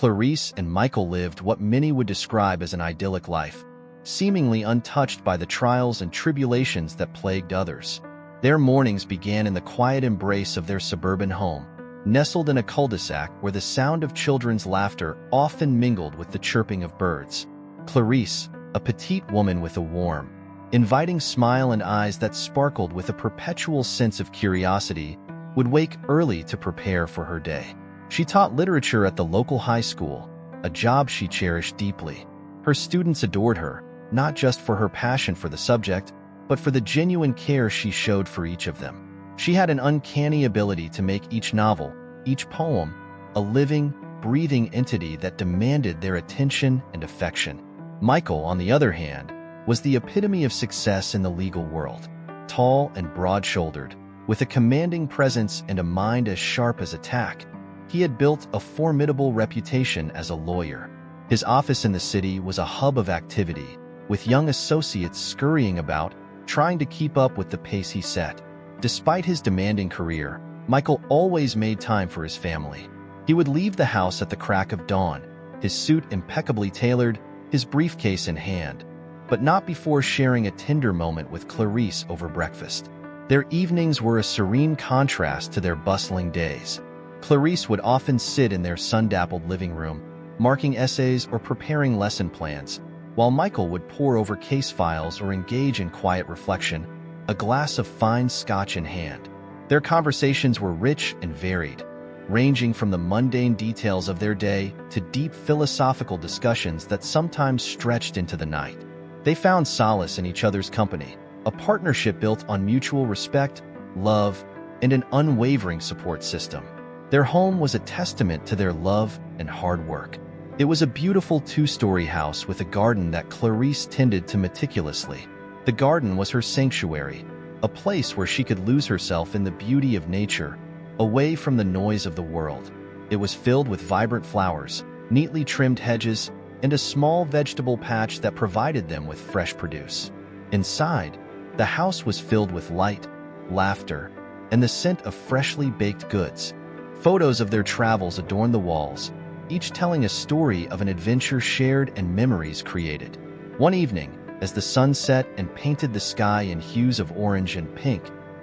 Clarice and Michael lived what many would describe as an idyllic life, seemingly untouched by the trials and tribulations that plagued others. Their mornings began in the quiet embrace of their suburban home, nestled in a cul-de-sac where the sound of children's laughter often mingled with the chirping of birds. Clarice, a petite woman with a warm, inviting smile and eyes that sparkled with a perpetual sense of curiosity, would wake early to prepare for her day. She taught literature at the local high school, a job she cherished deeply. Her students adored her, not just for her passion for the subject, but for the genuine care she showed for each of them. She had an uncanny ability to make each novel, each poem, a living, breathing entity that demanded their attention and affection. Michael, on the other hand, was the epitome of success in the legal world. Tall and broad-shouldered, with a commanding presence and a mind as sharp as a tack, he had built a formidable reputation as a lawyer. His office in the city was a hub of activity, with young associates scurrying about, trying to keep up with the pace he set. Despite his demanding career, Michael always made time for his family. He would leave the house at the crack of dawn, his suit impeccably tailored, his briefcase in hand, but not before sharing a tender moment with Clarice over breakfast. Their evenings were a serene contrast to their bustling days. Clarice would often sit in their sun-dappled living room, marking essays or preparing lesson plans, while Michael would pore over case files or engage in quiet reflection, a glass of fine scotch in hand. Their conversations were rich and varied, ranging from the mundane details of their day to deep philosophical discussions that sometimes stretched into the night. They found solace in each other's company, a partnership built on mutual respect, love, and an unwavering support system. Their home was a testament to their love and hard work. It was a beautiful two-story house with a garden that Clarice tended to meticulously. The garden was her sanctuary, a place where she could lose herself in the beauty of nature, away from the noise of the world. It was filled with vibrant flowers, neatly trimmed hedges, and a small vegetable patch that provided them with fresh produce. Inside, the house was filled with light, laughter, and the scent of freshly baked goods. Photos of their travels adorned the walls, each telling a story of an adventure shared and memories created. One evening, as the sun set and painted the sky in hues of orange and pink,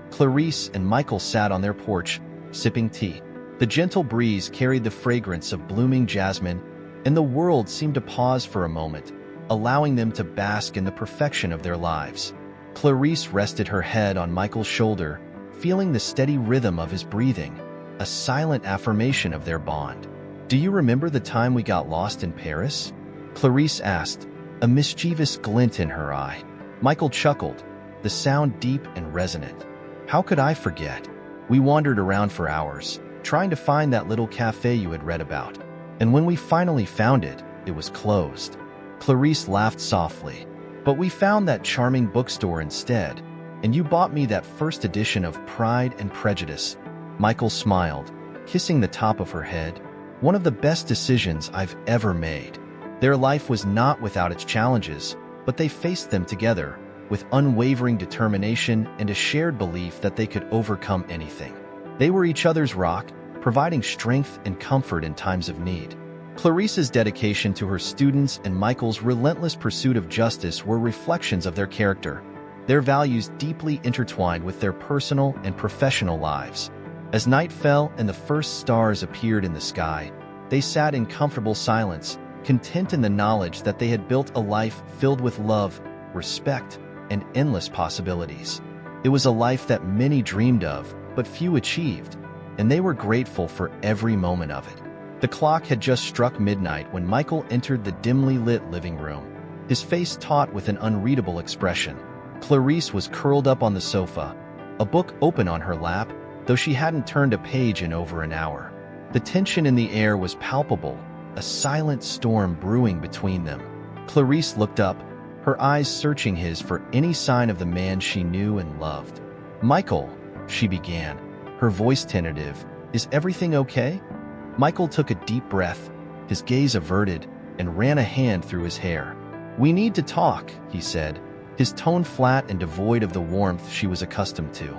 Clarice and Michael sat on their porch, sipping tea. The gentle breeze carried the fragrance of blooming jasmine, and the world seemed to pause for a moment, allowing them to bask in the perfection of their lives. Clarice rested her head on Michael's shoulder, feeling the steady rhythm of his breathing, a silent affirmation of their bond. "Do you remember the time we got lost in Paris?" Clarice asked, a mischievous glint in her eye. Michael chuckled, the sound deep and resonant. "How could I forget? We wandered around for hours, trying to find that little cafe you had read about. And when we finally found it, it was closed." Clarice laughed softly. "But we found that charming bookstore instead, and you bought me that first edition of Pride and Prejudice." Michael smiled, kissing the top of her head. "One of the best decisions I've ever made." Their life was not without its challenges, but they faced them together, with unwavering determination and a shared belief that they could overcome anything. They were each other's rock, providing strength and comfort in times of need. Clarice's dedication to her students and Michael's relentless pursuit of justice were reflections of their character, their values deeply intertwined with their personal and professional lives. As night fell and the first stars appeared in the sky, they sat in comfortable silence, content in the knowledge that they had built a life filled with love, respect, and endless possibilities. It was a life that many dreamed of, but few achieved, and they were grateful for every moment of it. The clock had just struck midnight when Michael entered the dimly lit living room, his face taut with an unreadable expression. Clarice was curled up on the sofa, a book open on her lap, though she hadn't turned a page in over an hour. The tension in the air was palpable, a silent storm brewing between them. Clarice looked up, her eyes searching his for any sign of the man she knew and loved. "Michael," she began, her voice tentative, "is everything okay?" Michael took a deep breath, his gaze averted, and ran a hand through his hair. "We need to talk," he said, his tone flat and devoid of the warmth she was accustomed to.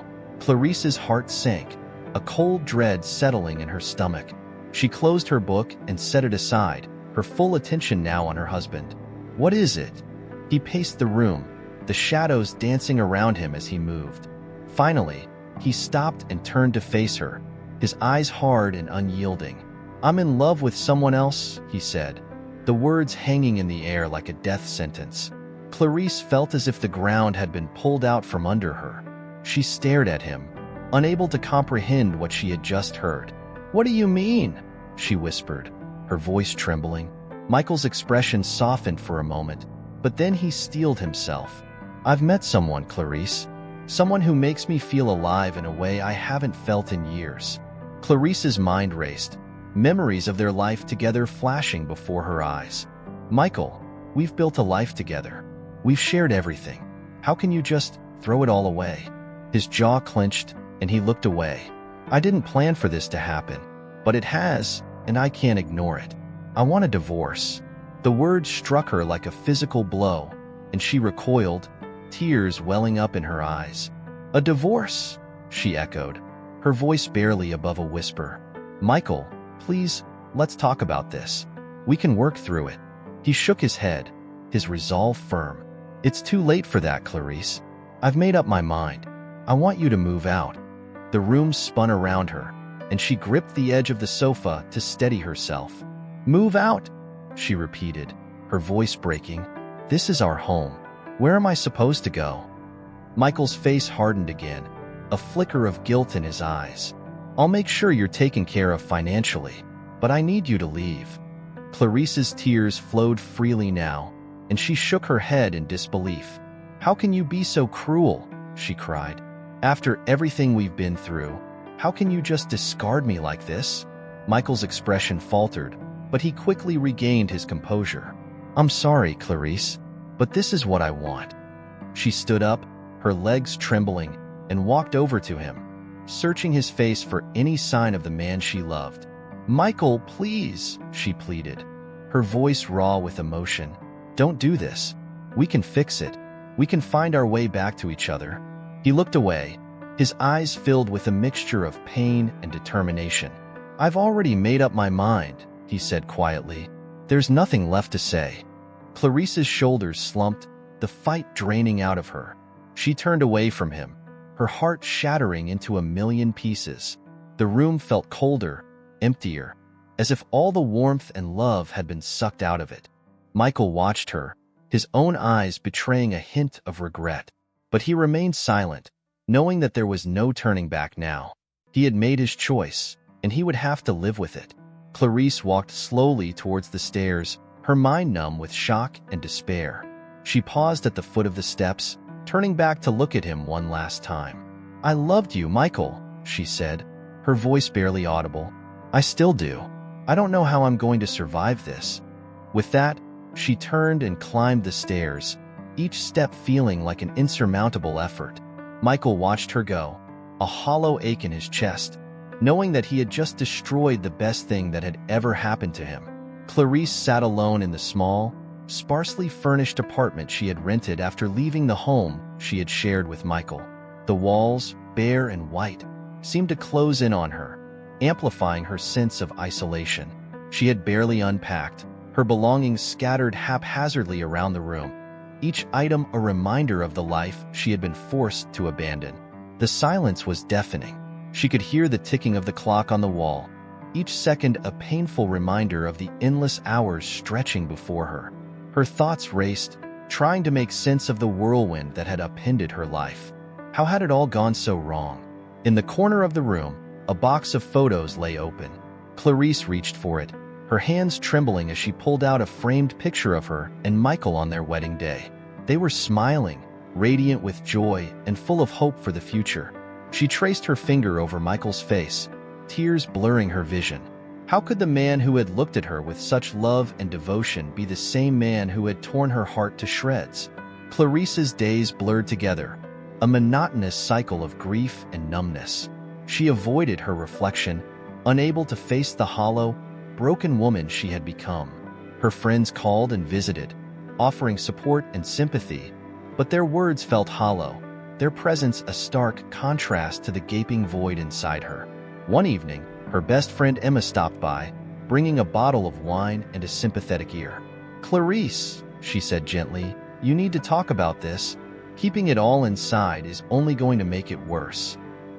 Clarice's heart sank, a cold dread settling in her stomach. She closed her book and set it aside, her full attention now on her husband. "What is it?" He paced the room, the shadows dancing around him as he moved. Finally, he stopped and turned to face her, his eyes hard and unyielding. "I'm in love with someone else," he said, the words hanging in the air like a death sentence. Clarice felt as if the ground had been pulled out from under her. She stared at him, unable to comprehend what she had just heard. "What do you mean?" she whispered, her voice trembling. Michael's expression softened for a moment, but then he steeled himself. "I've met someone, Clarice. Someone who makes me feel alive in a way I haven't felt in years." Clarice's mind raced, memories of their life together flashing before her eyes. "Michael, we've built a life together. We've shared everything. How can you just throw it all away?" His jaw clenched, and he looked away. "I didn't plan for this to happen, but it has, and I can't ignore it. I want a divorce." The word struck her like a physical blow, and she recoiled, tears welling up in her eyes. "A divorce?" she echoed, her voice barely above a whisper. "Michael, please, let's talk about this. We can work through it." He shook his head, his resolve firm. "It's too late for that, Clarice. I've made up my mind. I want you to move out." The room spun around her, and she gripped the edge of the sofa to steady herself. "Move out?" she repeated, her voice breaking. "This is our home. Where am I supposed to go?" Michael's face hardened again, a flicker of guilt in his eyes. "I'll make sure you're taken care of financially, but I need you to leave." Clarice's tears flowed freely now, and she shook her head in disbelief. "How can you be so cruel?" she cried. "After everything we've been through, how can you just discard me like this?" Michael's expression faltered, but he quickly regained his composure. "I'm sorry, Clarice, but this is what I want." She stood up, her legs trembling, and walked over to him, searching his face for any sign of the man she loved. "Michael, please," she pleaded, her voice raw with emotion. "Don't do this. We can fix it. We can find our way back to each other." He looked away, his eyes filled with a mixture of pain and determination. "I've already made up my mind," he said quietly. "There's nothing left to say." Clarice's shoulders slumped, the fight draining out of her. She turned away from him, her heart shattering into a million pieces. The room felt colder, emptier, as if all the warmth and love had been sucked out of it. Michael watched her, his own eyes betraying a hint of regret. But he remained silent, knowing that there was no turning back now. He had made his choice, and he would have to live with it. Clarice walked slowly towards the stairs, her mind numb with shock and despair. She paused at the foot of the steps, turning back to look at him one last time. "I loved you, Michael," she said, her voice barely audible. "I still do. I don't know how I'm going to survive this." With that, she turned and climbed the stairs, each step feeling like an insurmountable effort. Michael watched her go, a hollow ache in his chest, knowing that he had just destroyed the best thing that had ever happened to him. Clarice sat alone in the small, sparsely furnished apartment she had rented after leaving the home she had shared with Michael. The walls, bare and white, seemed to close in on her, amplifying her sense of isolation. She had barely unpacked, her belongings scattered haphazardly around the room, each item a reminder of the life she had been forced to abandon. The silence was deafening. She could hear the ticking of the clock on the wall, each second a painful reminder of the endless hours stretching before her. Her thoughts raced, trying to make sense of the whirlwind that had upended her life. How had it all gone so wrong? In the corner of the room, a box of photos lay open. Clarice reached for it, her hands trembling as she pulled out a framed picture of her and Michael on their wedding day. They were smiling, radiant with joy and full of hope for the future. She traced her finger over Michael's face, tears blurring her vision. How could the man who had looked at her with such love and devotion be the same man who had torn her heart to shreds? Clarice's days blurred together, a monotonous cycle of grief and numbness. She avoided her reflection, unable to face the hollow, broken woman she had become. Her friends called and visited, offering support and sympathy, but their words felt hollow, their presence a stark contrast to the gaping void inside her. One evening, Her best friend Emma stopped by, bringing a bottle of wine and a sympathetic ear. "Clarice," she said gently, "you need to talk about this. Keeping it all inside is only going to make it worse."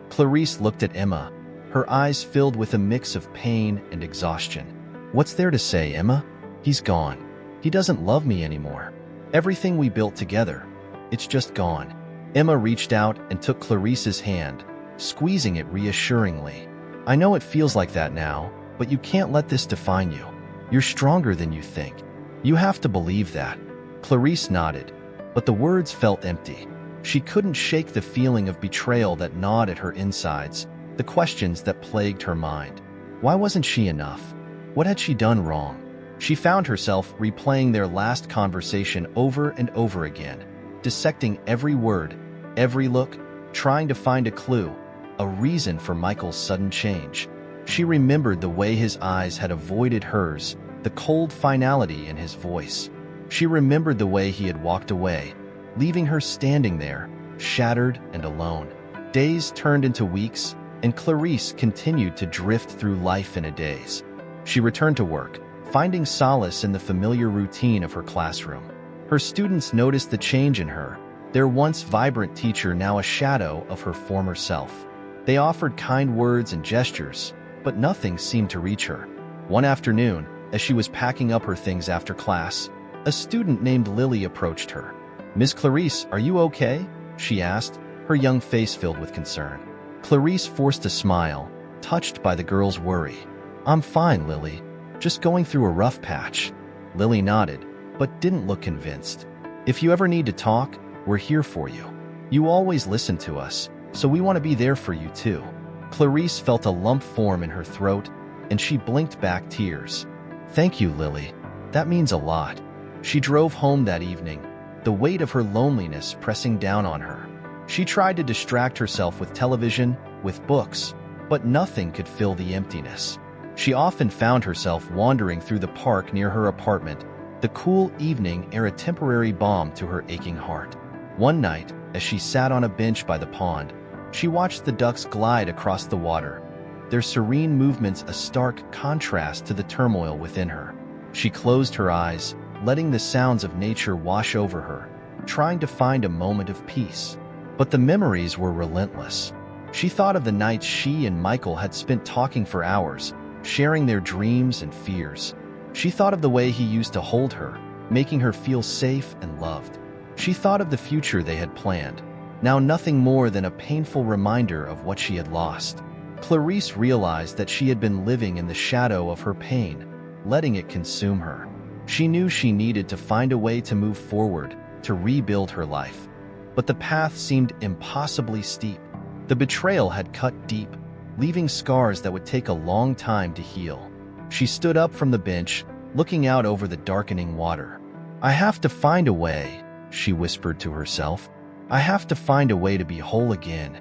Clarice looked at Emma, her eyes filled with a mix of pain and exhaustion. "What's there to say, Emma? He's gone. He doesn't love me anymore. Everything we built together, it's just gone." Emma reached out and took Clarice's hand, squeezing it reassuringly. "I know it feels like that now, but you can't let this define you. You're stronger than you think. You have to believe that." Clarice nodded, but the words felt empty. She couldn't shake the feeling of betrayal that gnawed at her insides, the questions that plagued her mind. Why wasn't she enough? What had she done wrong? She found herself replaying their last conversation over and over again, dissecting every word, every look, trying to find a clue, a reason for Michael's sudden change. She remembered the way his eyes had avoided hers, the cold finality in his voice. She remembered the way he had walked away, leaving her standing there, shattered and alone. Days turned into weeks, and Clarice continued to drift through life in a daze. She returned to work, finding solace in the familiar routine of her classroom. Her students noticed the change in her, their once vibrant teacher now a shadow of her former self. They offered kind words and gestures, but nothing seemed to reach her. One afternoon, as she was packing up her things after class, a student named Lily approached her. "Miss Clarice, are you okay?" she asked, her young face filled with concern. Clarice forced a smile, touched by the girl's worry. "I'm fine, Lily. Just going through a rough patch." Lily nodded, but didn't look convinced. "If you ever need to talk, we're here for you. You always listen to us, so we want to be there for you too." Clarice felt a lump form in her throat, and she blinked back tears. "Thank you, Lily. That means a lot." She drove home that evening, the weight of her loneliness pressing down on her. She tried to distract herself with television, with books, but nothing could fill the emptiness. She often found herself wandering through the park near her apartment, the cool evening air a temporary balm to her aching heart. One night, as she sat on a bench by the pond, she watched the ducks glide across the water, their serene movements a stark contrast to the turmoil within her. She closed her eyes, letting the sounds of nature wash over her, trying to find a moment of peace. But the memories were relentless. She thought of the nights she and Michael had spent talking for hours, sharing their dreams and fears. She thought of the way he used to hold her, making her feel safe and loved. She thought of the future they had planned, now nothing more than a painful reminder of what she had lost. Clarice realized that she had been living in the shadow of her pain, letting it consume her. She knew she needed to find a way to move forward, to rebuild her life. But the path seemed impossibly steep. The betrayal had cut deep, leaving scars that would take a long time to heal. She stood up from the bench, looking out over the darkening water. "I have to find a way," she whispered to herself. "I have to find a way to be whole again."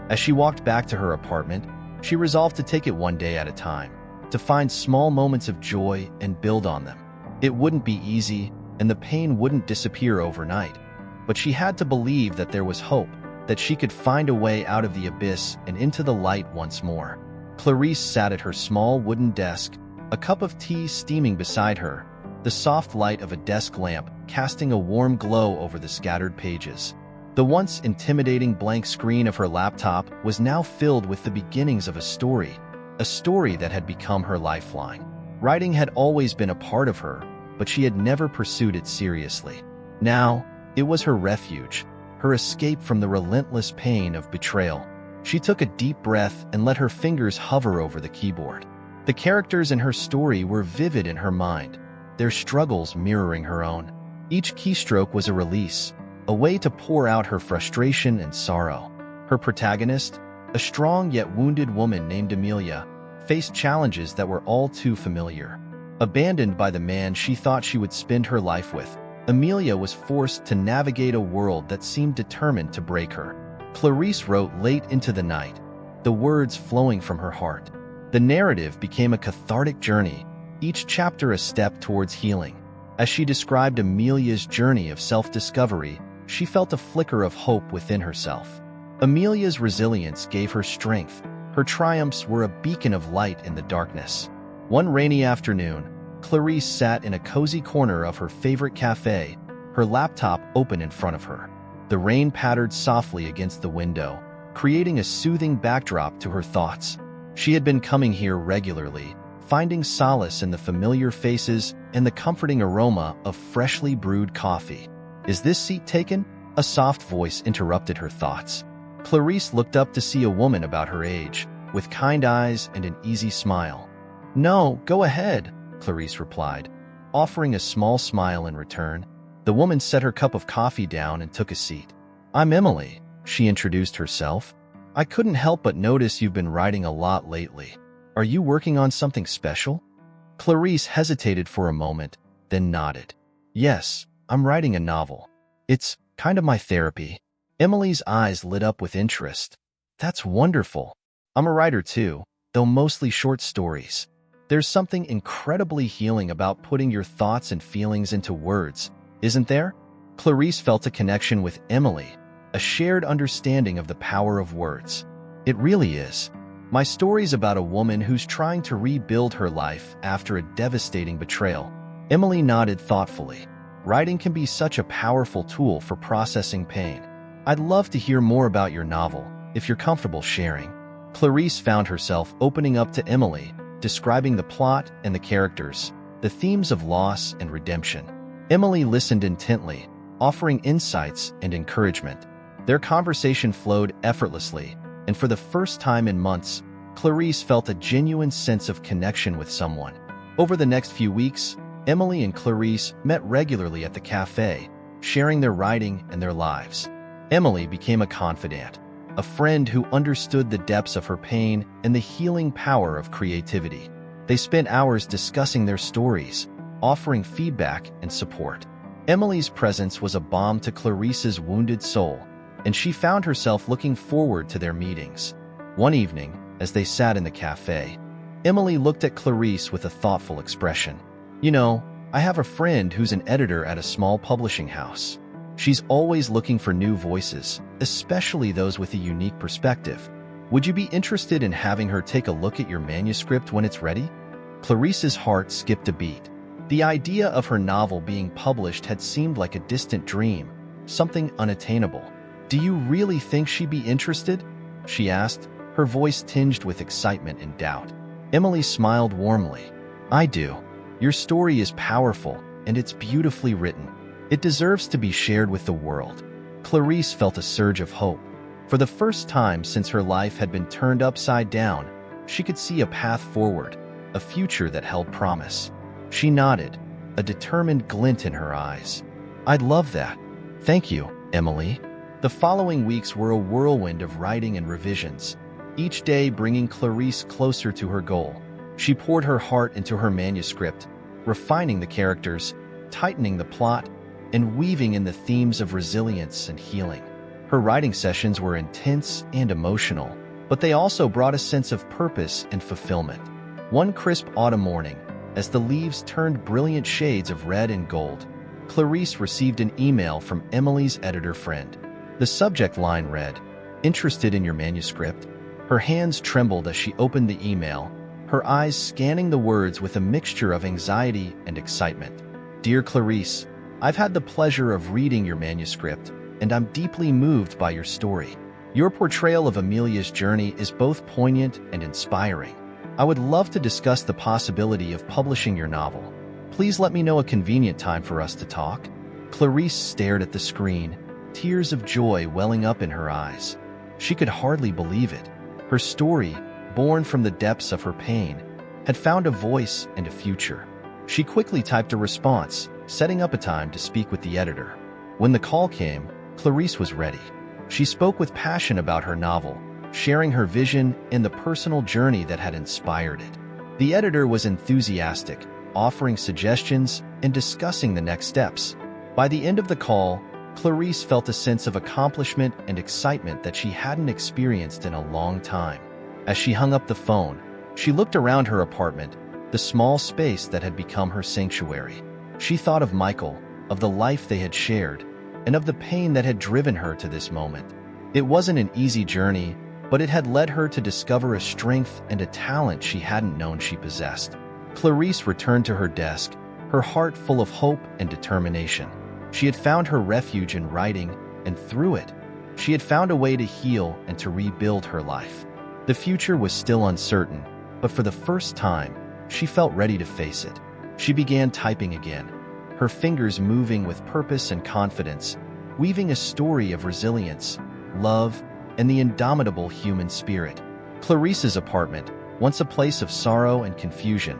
As she walked back to her apartment, she resolved to take it one day at a time, to find small moments of joy and build on them. It wouldn't be easy, and the pain wouldn't disappear overnight, but she had to believe that there was hope, that she could find a way out of the abyss and into the light once more. Clarice sat at her small wooden desk, a cup of tea steaming beside her, the soft light of a desk lamp casting a warm glow over the scattered pages. The once intimidating blank screen of her laptop was now filled with the beginnings of a story that had become her lifeline. Writing had always been a part of her, but she had never pursued it seriously. Now, it was her refuge, her escape from the relentless pain of betrayal. She took a deep breath and let her fingers hover over the keyboard. The characters in her story were vivid in her mind, their struggles mirroring her own. Each keystroke was a release, a way to pour out her frustration and sorrow. Her protagonist, a strong yet wounded woman named Amelia, faced challenges that were all too familiar. Abandoned by the man she thought she would spend her life with, Amelia was forced to navigate a world that seemed determined to break her. Clarice wrote late into the night, the words flowing from her heart. The narrative became a cathartic journey, each chapter a step towards healing. As she described Amelia's journey of self-discovery, she felt a flicker of hope within herself. Amelia's resilience gave her strength, Her triumphs were a beacon of light in the darkness. One rainy afternoon, Clarice sat in a cozy corner of her favorite cafe, her laptop open in front of her. The rain pattered softly against the window, creating a soothing backdrop to her thoughts. She had been coming here regularly, finding solace in the familiar faces and the comforting aroma of freshly brewed coffee. "Is this seat taken?" A soft voice interrupted her thoughts. Clarice looked up to see a woman about her age, with kind eyes and an easy smile. "No, go ahead," Clarice replied, offering a small smile in return. The woman set her cup of coffee down and took a seat. "I'm Emily," she introduced herself. "I couldn't help but notice you've been writing a lot lately. Are you working on something special?" Clarice hesitated for a moment, then nodded. "Yes, I'm writing a novel. It's kind of my therapy." Emily's eyes lit up with interest. "That's wonderful. I'm a writer too, though mostly short stories. There's something incredibly healing about putting your thoughts and feelings into words, isn't there?" Clarice felt a connection with Emily, a shared understanding of the power of words. "It really is. My story's about a woman who's trying to rebuild her life after a devastating betrayal." Emily nodded thoughtfully. "Writing can be such a powerful tool for processing pain. I'd love to hear more about your novel, if you're comfortable sharing." Clarice found herself opening up to Emily, describing the plot and the characters, the themes of loss and redemption. Emily listened intently, offering insights and encouragement. Their conversation flowed effortlessly, and for the first time in months, Clarice felt a genuine sense of connection with someone. Over the next few weeks, Emily and Clarice met regularly at the cafe, sharing their writing and their lives. Emily became a confidant, a friend who understood the depths of her pain and the healing power of creativity. They spent hours discussing their stories, offering feedback and support. Emily's presence was a balm to Clarice's wounded soul, and she found herself looking forward to their meetings. One evening, as they sat in the cafe, Emily looked at Clarice with a thoughtful expression. "You know, I have a friend who's an editor at a small publishing house. She's always looking for new voices, especially those with a unique perspective. Would you be interested in having her take a look at your manuscript when it's ready?" Clarice's heart skipped a beat. The idea of her novel being published had seemed like a distant dream, something unattainable. "Do you really think she'd be interested?" she asked, her voice tinged with excitement and doubt. Emily smiled warmly. "I do. Your story is powerful, and it's beautifully written. It deserves to be shared with the world." Clarice felt a surge of hope. For the first time since her life had been turned upside down, she could see a path forward, a future that held promise. She nodded, a determined glint in her eyes. "I'd love that. Thank you, Emily." The following weeks were a whirlwind of writing and revisions, each day bringing Clarice closer to her goal. She poured her heart into her manuscript, refining the characters, tightening the plot, and weaving in the themes of resilience and healing. Her writing sessions were intense and emotional, but they also brought a sense of purpose and fulfillment. One crisp autumn morning, as the leaves turned brilliant shades of red and gold, Clarice received an email from Emily's editor friend. The subject line read, "Interested in your manuscript?" Her hands trembled as she opened the email, her eyes scanning the words with a mixture of anxiety and excitement. "Dear Clarice, I've had the pleasure of reading your manuscript, and I'm deeply moved by your story. Your portrayal of Amelia's journey is both poignant and inspiring. I would love to discuss the possibility of publishing your novel. Please let me know a convenient time for us to talk." Clarice stared at the screen, tears of joy welling up in her eyes. She could hardly believe it. Her story, born from the depths of her pain, had found a voice and a future. She quickly typed a response, setting up a time to speak with the editor. When the call came, Clarice was ready. She spoke with passion about her novel, sharing her vision and the personal journey that had inspired it. The editor was enthusiastic, offering suggestions and discussing the next steps. By the end of the call, Clarice felt a sense of accomplishment and excitement that she hadn't experienced in a long time. As she hung up the phone, she looked around her apartment, the small space that had become her sanctuary. She thought of Michael, of the life they had shared, and of the pain that had driven her to this moment. It wasn't an easy journey, but it had led her to discover a strength and a talent she hadn't known she possessed. Clarice returned to her desk, her heart full of hope and determination. She had found her refuge in writing, and through it, she had found a way to heal and to rebuild her life. The future was still uncertain, but for the first time, she felt ready to face it. She began typing again, her fingers moving with purpose and confidence, weaving a story of resilience, love, and the indomitable human spirit. Clarice's apartment, once a place of sorrow and confusion,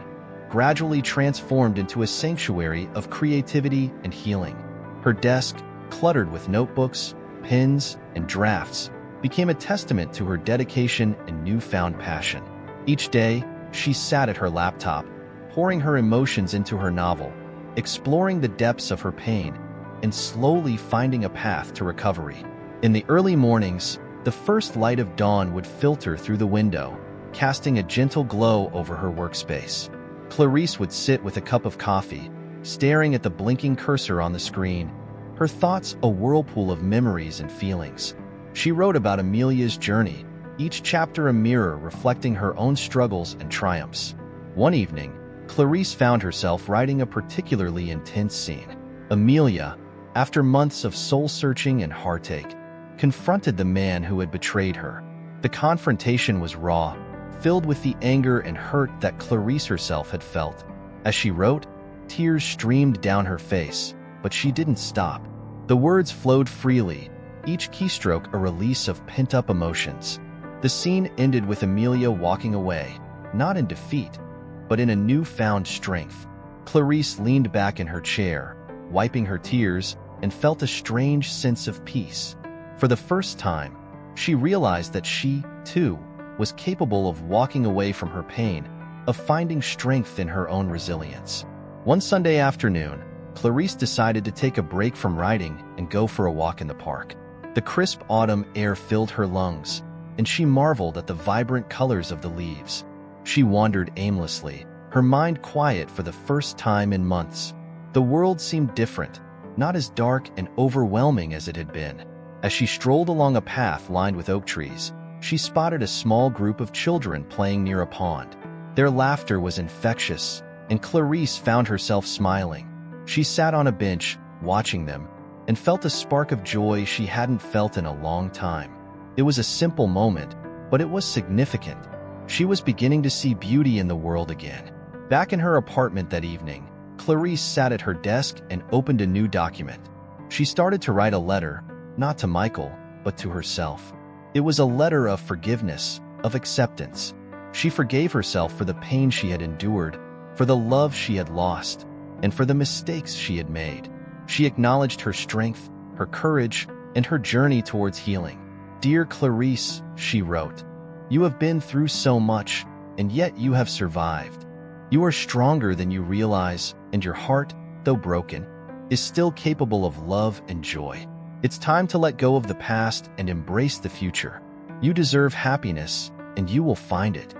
gradually transformed into a sanctuary of creativity and healing. Her desk, cluttered with notebooks, pens, and drafts, became a testament to her dedication and newfound passion. Each day, she sat at her laptop, pouring her emotions into her novel, exploring the depths of her pain, and slowly finding a path to recovery. In the early mornings, the first light of dawn would filter through the window, casting a gentle glow over her workspace. Clarice would sit with a cup of coffee, staring at the blinking cursor on the screen, her thoughts a whirlpool of memories and feelings. She wrote about Amelia's journey, each chapter a mirror reflecting her own struggles and triumphs. One evening, Clarice found herself writing a particularly intense scene. Amelia, after months of soul-searching and heartache, confronted the man who had betrayed her. The confrontation was raw, filled with the anger and hurt that Clarice herself had felt. As she wrote, tears streamed down her face, but she didn't stop. The words flowed freely, each keystroke a release of pent-up emotions. The scene ended with Amelia walking away, not in defeat, but in a newfound strength. Clarice leaned back in her chair, wiping her tears, and felt a strange sense of peace. For the first time, she realized that she, too, was capable of walking away from her pain, of finding strength in her own resilience. One Sunday afternoon, Clarice decided to take a break from writing and go for a walk in the park. The crisp autumn air filled her lungs, and she marveled at the vibrant colors of the leaves. She wandered aimlessly, her mind quiet for the first time in months. The world seemed different, not as dark and overwhelming as it had been. As she strolled along a path lined with oak trees, she spotted a small group of children playing near a pond. Their laughter was infectious, and Clarice found herself smiling. She sat on a bench, watching them, and felt a spark of joy she hadn't felt in a long time. It was a simple moment, but it was significant. She was beginning to see beauty in the world again. Back in her apartment that evening, Clarice sat at her desk and opened a new document. She started to write a letter, not to Michael, but to herself. It was a letter of forgiveness, of acceptance. She forgave herself for the pain she had endured, for the love she had lost, and for the mistakes she had made. She acknowledged her strength, her courage, and her journey towards healing. "Dear Clarice," she wrote, "you have been through so much, and yet you have survived. You are stronger than you realize, and your heart, though broken, is still capable of love and joy. It's time to let go of the past and embrace the future. You deserve happiness, and you will find it."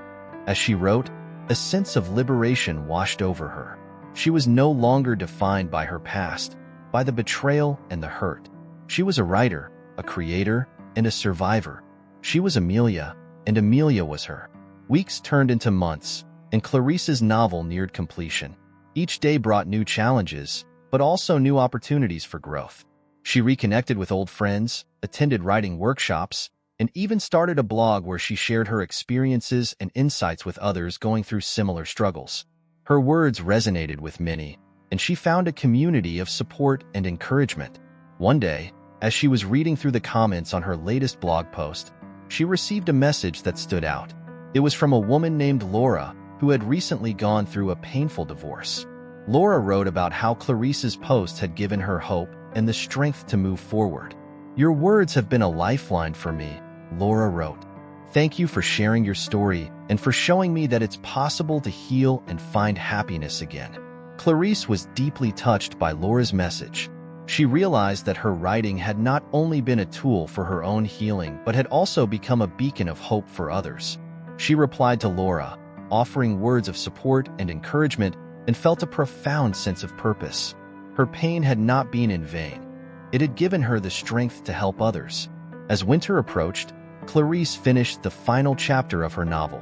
As she wrote, a sense of liberation washed over her. She was no longer defined by her past, by the betrayal and the hurt. She was a writer, a creator, and a survivor. She was Amelia, and Amelia was her. Weeks turned into months, and Clarice's novel neared completion. Each day brought new challenges, but also new opportunities for growth. She reconnected with old friends, attended writing workshops, and even started a blog where she shared her experiences and insights with others going through similar struggles. Her words resonated with many, and she found a community of support and encouragement. One day, as she was reading through the comments on her latest blog post, she received a message that stood out. It was from a woman named Laura, who had recently gone through a painful divorce. Laura wrote about how Clarice's post had given her hope and the strength to move forward. "Your words have been a lifeline for me," Laura wrote. "Thank you for sharing your story and for showing me that it's possible to heal and find happiness again." Clarice was deeply touched by Laura's message. She realized that her writing had not only been a tool for her own healing but had also become a beacon of hope for others. She replied to Laura, offering words of support and encouragement, and felt a profound sense of purpose. Her pain had not been in vain. It had given her the strength to help others. As winter approached, Clarice finished the final chapter of her novel.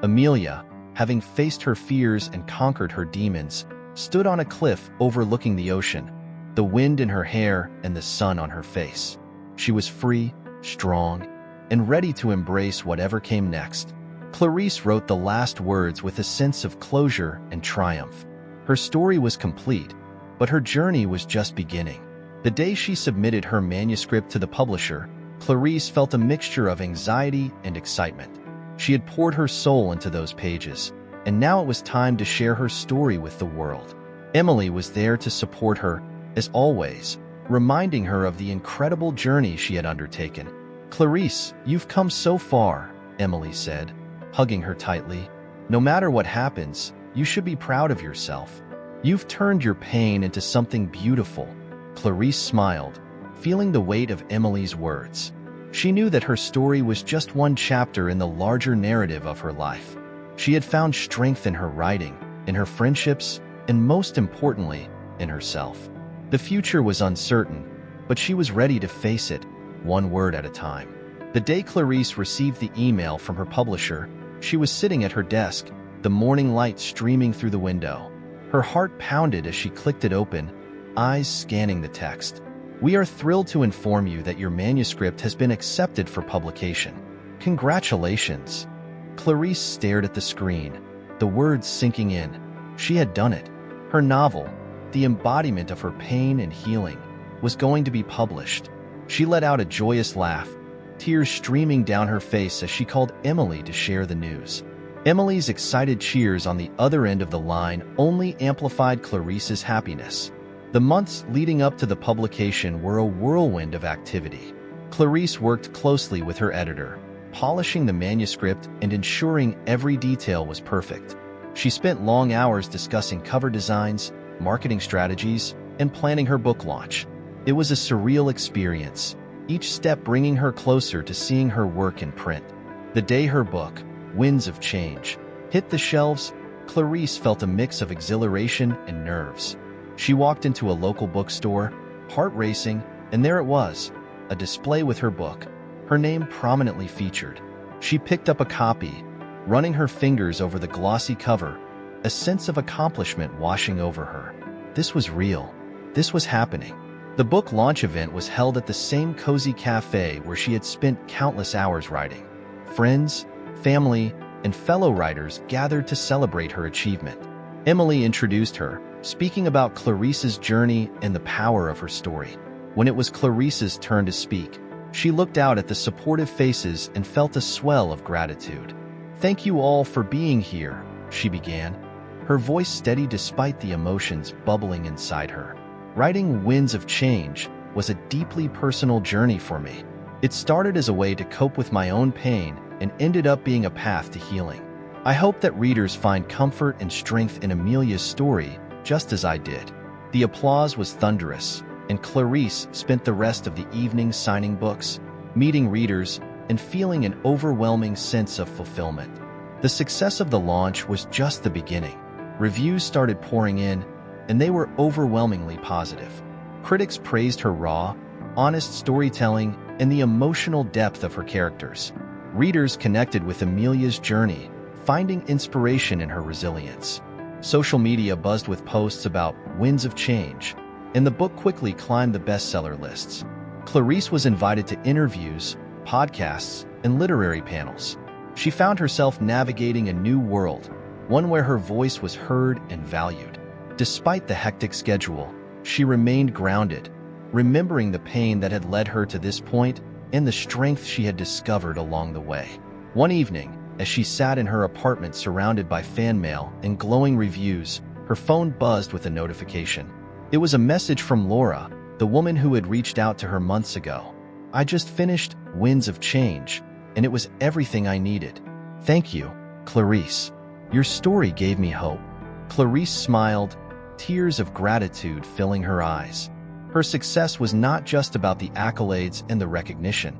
Amelia, having faced her fears and conquered her demons, stood on a cliff overlooking the ocean, the wind in her hair and the sun on her face. She was free, strong, and ready to embrace whatever came next. Clarice wrote the last words with a sense of closure and triumph. Her story was complete, but her journey was just beginning. The day she submitted her manuscript to the publisher, Clarice felt a mixture of anxiety and excitement. She had poured her soul into those pages, and now it was time to share her story with the world. Emily was there to support her, as always, reminding her of the incredible journey she had undertaken. "Clarice, you've come so far," Emily said, hugging her tightly. "No matter what happens, you should be proud of yourself. You've turned your pain into something beautiful." Clarice smiled, feeling the weight of Emily's words. She knew that her story was just one chapter in the larger narrative of her life. She had found strength in her writing, in her friendships, and most importantly, in herself. The future was uncertain, but she was ready to face it, one word at a time. The day Clarice received the email from her publisher, she was sitting at her desk, the morning light streaming through the window. Her heart pounded as she clicked it open, eyes scanning the text. "We are thrilled to inform you that your manuscript has been accepted for publication. Congratulations." Clarice stared at the screen, the words sinking in. She had done it. Her novel, the embodiment of her pain and healing, was going to be published. She let out a joyous laugh, tears streaming down her face as she called Emily to share the news. Emily's excited cheers on the other end of the line only amplified Clarice's happiness. The months leading up to the publication were a whirlwind of activity. Clarice worked closely with her editor, polishing the manuscript and ensuring every detail was perfect. She spent long hours discussing cover designs, marketing strategies, and planning her book launch. It was a surreal experience, each step bringing her closer to seeing her work in print. The day her book, Winds of Change, hit the shelves, Clarice felt a mix of exhilaration and nerves. She walked into a local bookstore, heart racing, and there it was, a display with her book, her name prominently featured. She picked up a copy, running her fingers over the glossy cover, a sense of accomplishment washing over her. This was real. This was happening. The book launch event was held at the same cozy cafe where she had spent countless hours writing. Friends, family, and fellow writers gathered to celebrate her achievement. Emily introduced her, speaking about Clarice's journey and the power of her story. When it was Clarice's turn to speak, she looked out at the supportive faces and felt a swell of gratitude. "Thank you all for being here," she began, her voice steady despite the emotions bubbling inside her. "Writing Winds of Change was a deeply personal journey for me. It started as a way to cope with my own pain and ended up being a path to healing. I hope that readers find comfort and strength in Amelia's story, just as I did." The applause was thunderous, and Clarice spent the rest of the evening signing books, meeting readers, and feeling an overwhelming sense of fulfillment. The success of the launch was just the beginning. Reviews started pouring in, and they were overwhelmingly positive. Critics praised her raw, honest storytelling and the emotional depth of her characters. Readers connected with Amelia's journey, finding inspiration in her resilience. Social media buzzed with posts about Winds of Change, and the book quickly climbed the bestseller lists. Clarice was invited to interviews, podcasts, and literary panels. She found herself navigating a new world, one where her voice was heard and valued. Despite the hectic schedule, she remained grounded, remembering the pain that had led her to this point and the strength she had discovered along the way. One evening, as she sat in her apartment surrounded by fan mail and glowing reviews, her phone buzzed with a notification. It was a message from Laura, the woman who had reached out to her months ago. "I just finished Winds of Change, and it was everything I needed. Thank you, Clarice. Your story gave me hope." Clarice smiled, tears of gratitude filling her eyes. Her success was not just about the accolades and the recognition.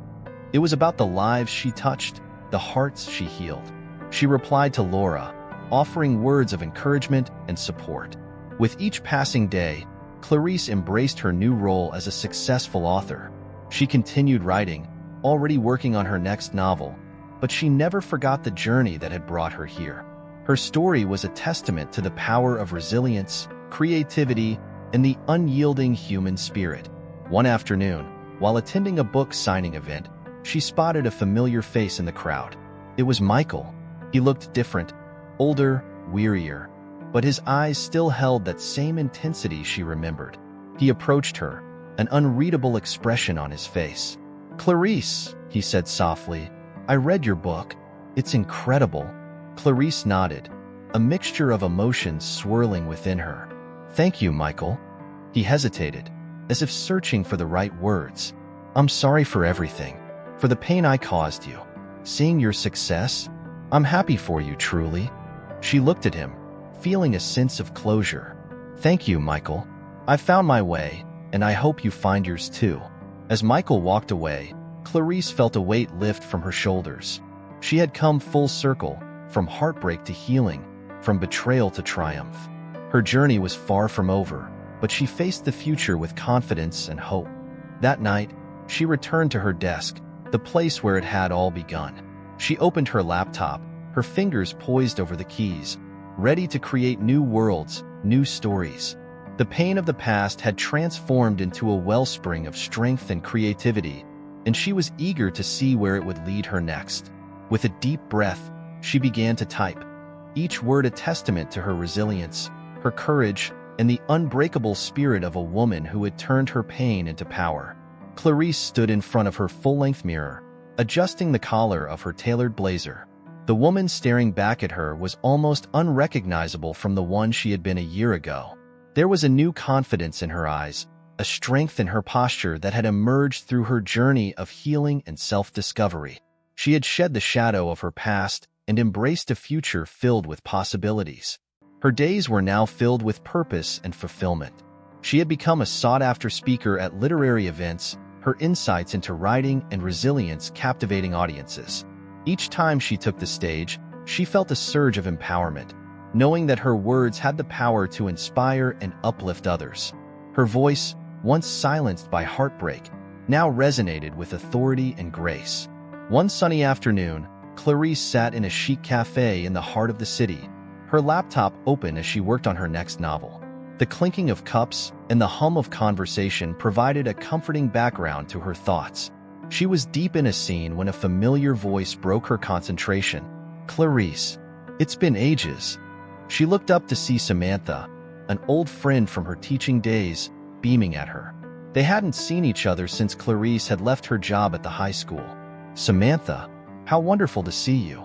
It was about the lives she touched, the hearts she healed. She replied to Laura, offering words of encouragement and support. With each passing day, Clarice embraced her new role as a successful author. She continued writing, already working on her next novel, but she never forgot the journey that had brought her here. Her story was a testament to the power of resilience, creativity, and the unyielding human spirit. One afternoon, while attending a book signing event, she spotted a familiar face in the crowd. It was Michael. He looked different, older, wearier, but his eyes still held that same intensity she remembered. He approached her, an unreadable expression on his face. "Clarice," he said softly, "I read your book. It's incredible." Clarice nodded, a mixture of emotions swirling within her. "Thank you, Michael." He hesitated, as if searching for the right words. "I'm sorry for everything, for the pain I caused you. Seeing your success, I'm happy for you, truly." She looked at him, feeling a sense of closure. "Thank you, Michael. I found my way, and I hope you find yours too." As Michael walked away, Clarice felt a weight lift from her shoulders. She had come full circle, from heartbreak to healing, from betrayal to triumph. Her journey was far from over, but she faced the future with confidence and hope. That night, she returned to her desk, the place where it had all begun. She opened her laptop, her fingers poised over the keys, ready to create new worlds, new stories. The pain of the past had transformed into a wellspring of strength and creativity, and she was eager to see where it would lead her next. With a deep breath, she began to type, each word a testament to her resilience, her courage, and the unbreakable spirit of a woman who had turned her pain into power. Clarice stood in front of her full-length mirror, adjusting the collar of her tailored blazer. The woman staring back at her was almost unrecognizable from the one she had been a year ago. There was a new confidence in her eyes, a strength in her posture that had emerged through her journey of healing and self-discovery. She had shed the shadow of her past and embraced a future filled with possibilities. Her days were now filled with purpose and fulfillment. She had become a sought-after speaker at literary events, her insights into writing and resilience captivating audiences. Each time she took the stage, she felt a surge of empowerment, knowing that her words had the power to inspire and uplift others. Her voice, once silenced by heartbreak, now resonated with authority and grace. One sunny afternoon, Clarice sat in a chic cafe in the heart of the city, her laptop open as she worked on her next novel. The clinking of cups and the hum of conversation provided a comforting background to her thoughts. She was deep in a scene when a familiar voice broke her concentration. "Clarice, it's been ages." She looked up to see Samantha, an old friend from her teaching days, beaming at her. They hadn't seen each other since Clarice had left her job at the high school. "Samantha, how wonderful to see you,"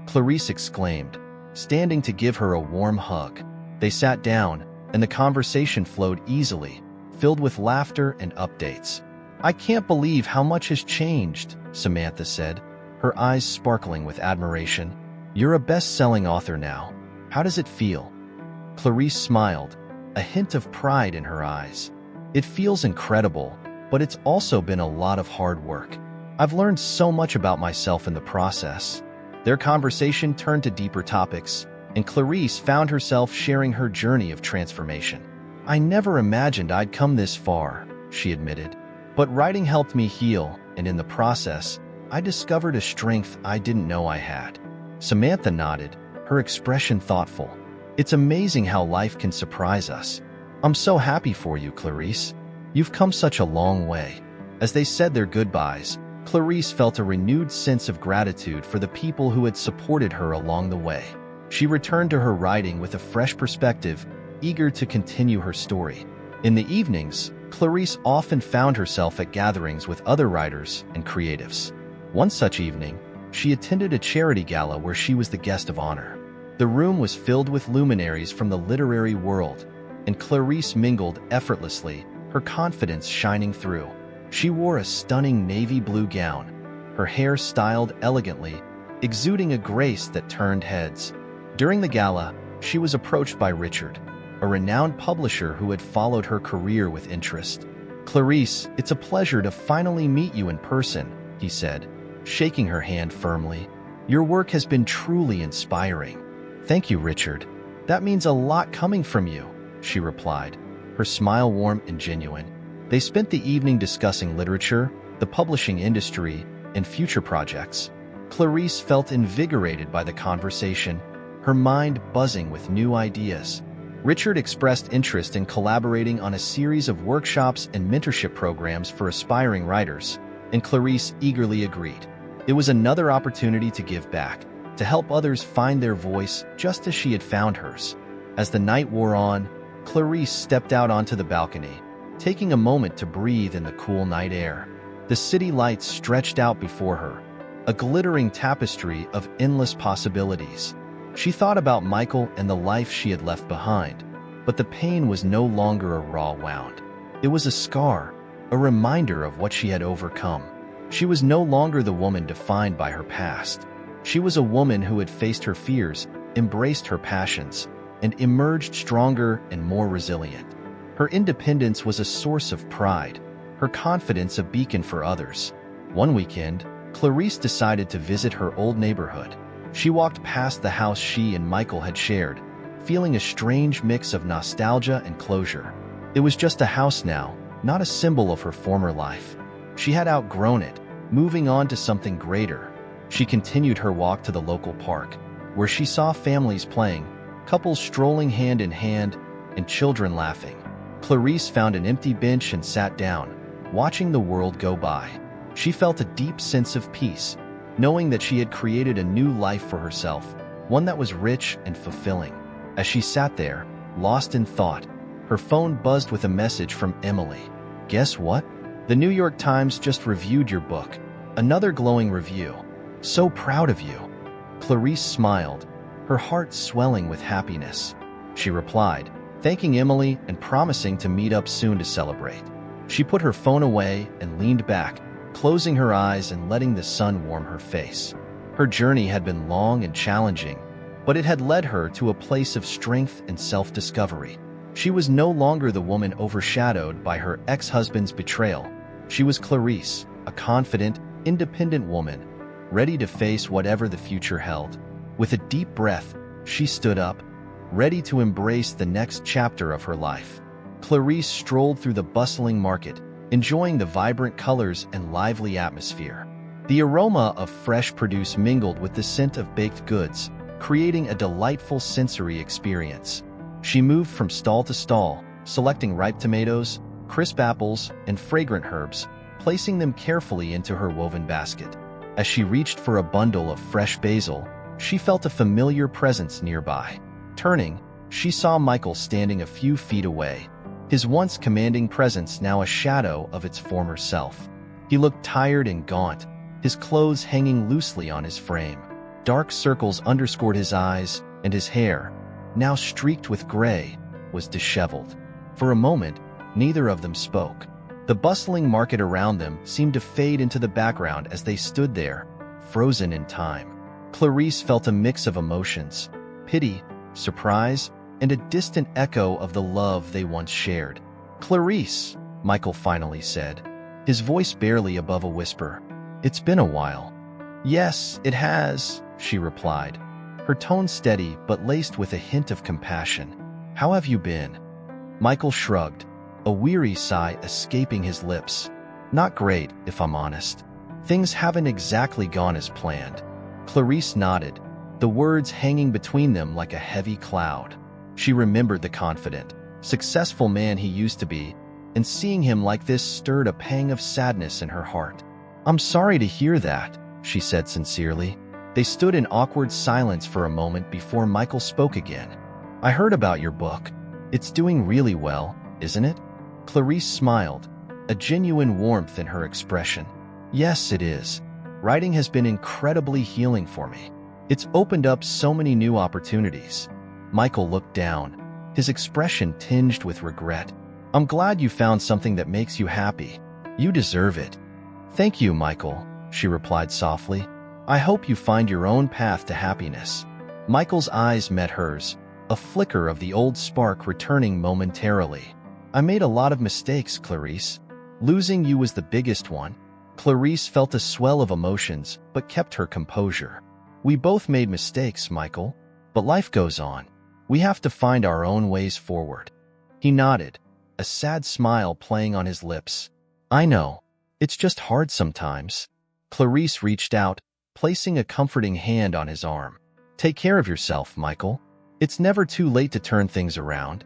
Clarice exclaimed, standing to give her a warm hug. They sat down, and the conversation flowed easily, filled with laughter and updates. "I can't believe how much has changed," Samantha said, her eyes sparkling with admiration. "You're a best-selling author now. How does it feel?" Clarice smiled, a hint of pride in her eyes. "It feels incredible, but it's also been a lot of hard work. I've learned so much about myself in the process." Their conversation turned to deeper topics, and Clarice found herself sharing her journey of transformation. "I never imagined I'd come this far," she admitted. "But writing helped me heal, and in the process, I discovered a strength I didn't know I had." Samantha nodded, her expression thoughtful. "It's amazing how life can surprise us. I'm so happy for you, Clarice. You've come such a long way." As they said their goodbyes, Clarice felt a renewed sense of gratitude for the people who had supported her along the way. She returned to her writing with a fresh perspective, eager to continue her story. In the evenings, Clarice often found herself at gatherings with other writers and creatives. One such evening, she attended a charity gala where she was the guest of honor. The room was filled with luminaries from the literary world, and Clarice mingled effortlessly, her confidence shining through. She wore a stunning navy blue gown, her hair styled elegantly, exuding a grace that turned heads. During the gala, she was approached by Richard, a renowned publisher who had followed her career with interest. "Clarice, it's a pleasure to finally meet you in person," he said, shaking her hand firmly. "Your work has been truly inspiring." "Thank you, Richard. That means a lot coming from you," she replied, her smile warm and genuine. They spent the evening discussing literature, the publishing industry, and future projects. Clarice felt invigorated by the conversation, her mind buzzing with new ideas. Richard expressed interest in collaborating on a series of workshops and mentorship programs for aspiring writers, and Clarice eagerly agreed. It was another opportunity to give back, to help others find their voice just as she had found hers. As the night wore on, Clarice stepped out onto the balcony, taking a moment to breathe in the cool night air. The city lights stretched out before her, a glittering tapestry of endless possibilities. She thought about Michael and the life she had left behind, but the pain was no longer a raw wound. It was a scar, a reminder of what she had overcome. She was no longer the woman defined by her past. She was a woman who had faced her fears, embraced her passions, and emerged stronger and more resilient. Her independence was a source of pride, her confidence a beacon for others. One weekend, Clarice decided to visit her old neighborhood. She walked past the house she and Michael had shared, feeling a strange mix of nostalgia and closure. It was just a house now, not a symbol of her former life. She had outgrown it, moving on to something greater. She continued her walk to the local park, where she saw families playing, couples strolling hand in hand, and children laughing. Clarice found an empty bench and sat down, watching the world go by. She felt a deep sense of peace, knowing that she had created a new life for herself, one that was rich and fulfilling. As she sat there, lost in thought, her phone buzzed with a message from Emily. "Guess what? The New York Times just reviewed your book." Another glowing review. "So proud of you." Clarice smiled, her heart swelling with happiness. She replied, thanking Emily and promising to meet up soon to celebrate. She put her phone away and leaned back, closing her eyes and letting the sun warm her face. Her journey had been long and challenging, but it had led her to a place of strength and self-discovery. She was no longer the woman overshadowed by her ex-husband's betrayal. She was Clarice, a confident, independent woman, ready to face whatever the future held. With a deep breath, she stood up, ready to embrace the next chapter of her life. Clarice strolled through the bustling market, enjoying the vibrant colors and lively atmosphere. The aroma of fresh produce mingled with the scent of baked goods, creating a delightful sensory experience. She moved from stall to stall, selecting ripe tomatoes, crisp apples, and fragrant herbs, placing them carefully into her woven basket. As she reached for a bundle of fresh basil, she felt a familiar presence nearby. Turning, she saw Michael standing a few feet away, his once commanding presence now a shadow of its former self. He looked tired and gaunt, his clothes hanging loosely on his frame. Dark circles underscored his eyes, and his hair, now streaked with gray, was disheveled. For a moment, neither of them spoke. The bustling market around them seemed to fade into the background as they stood there, frozen in time. Clarice felt a mix of emotions: pity, surprise, and a distant echo of the love they once shared. "Clarice," Michael finally said, his voice barely above a whisper. "It's been a while." "Yes, it has," she replied, her tone steady but laced with a hint of compassion. "How have you been?" Michael shrugged, a weary sigh escaping his lips. "Not great, if I'm honest. Things haven't exactly gone as planned." Clarice nodded, the words hanging between them like a heavy cloud. She remembered the confident, successful man he used to be, and seeing him like this stirred a pang of sadness in her heart. "I'm sorry to hear that," she said sincerely. They stood in awkward silence for a moment before Michael spoke again. "I heard about your book. It's doing really well, isn't it?" Clarice smiled, a genuine warmth in her expression. "Yes, it is. Writing has been incredibly healing for me. It's opened up so many new opportunities." Michael looked down, his expression tinged with regret. "I'm glad you found something that makes you happy. You deserve it." "Thank you, Michael," she replied softly. "I hope you find your own path to happiness." Michael's eyes met hers, a flicker of the old spark returning momentarily. "I made a lot of mistakes, Clarice. Losing you was the biggest one." Clarice felt a swell of emotions, but kept her composure. "We both made mistakes, Michael, but life goes on. We have to find our own ways forward." He nodded, a sad smile playing on his lips. "I know. It's just hard sometimes." Clarice reached out, placing a comforting hand on his arm. "Take care of yourself, Michael. It's never too late to turn things around."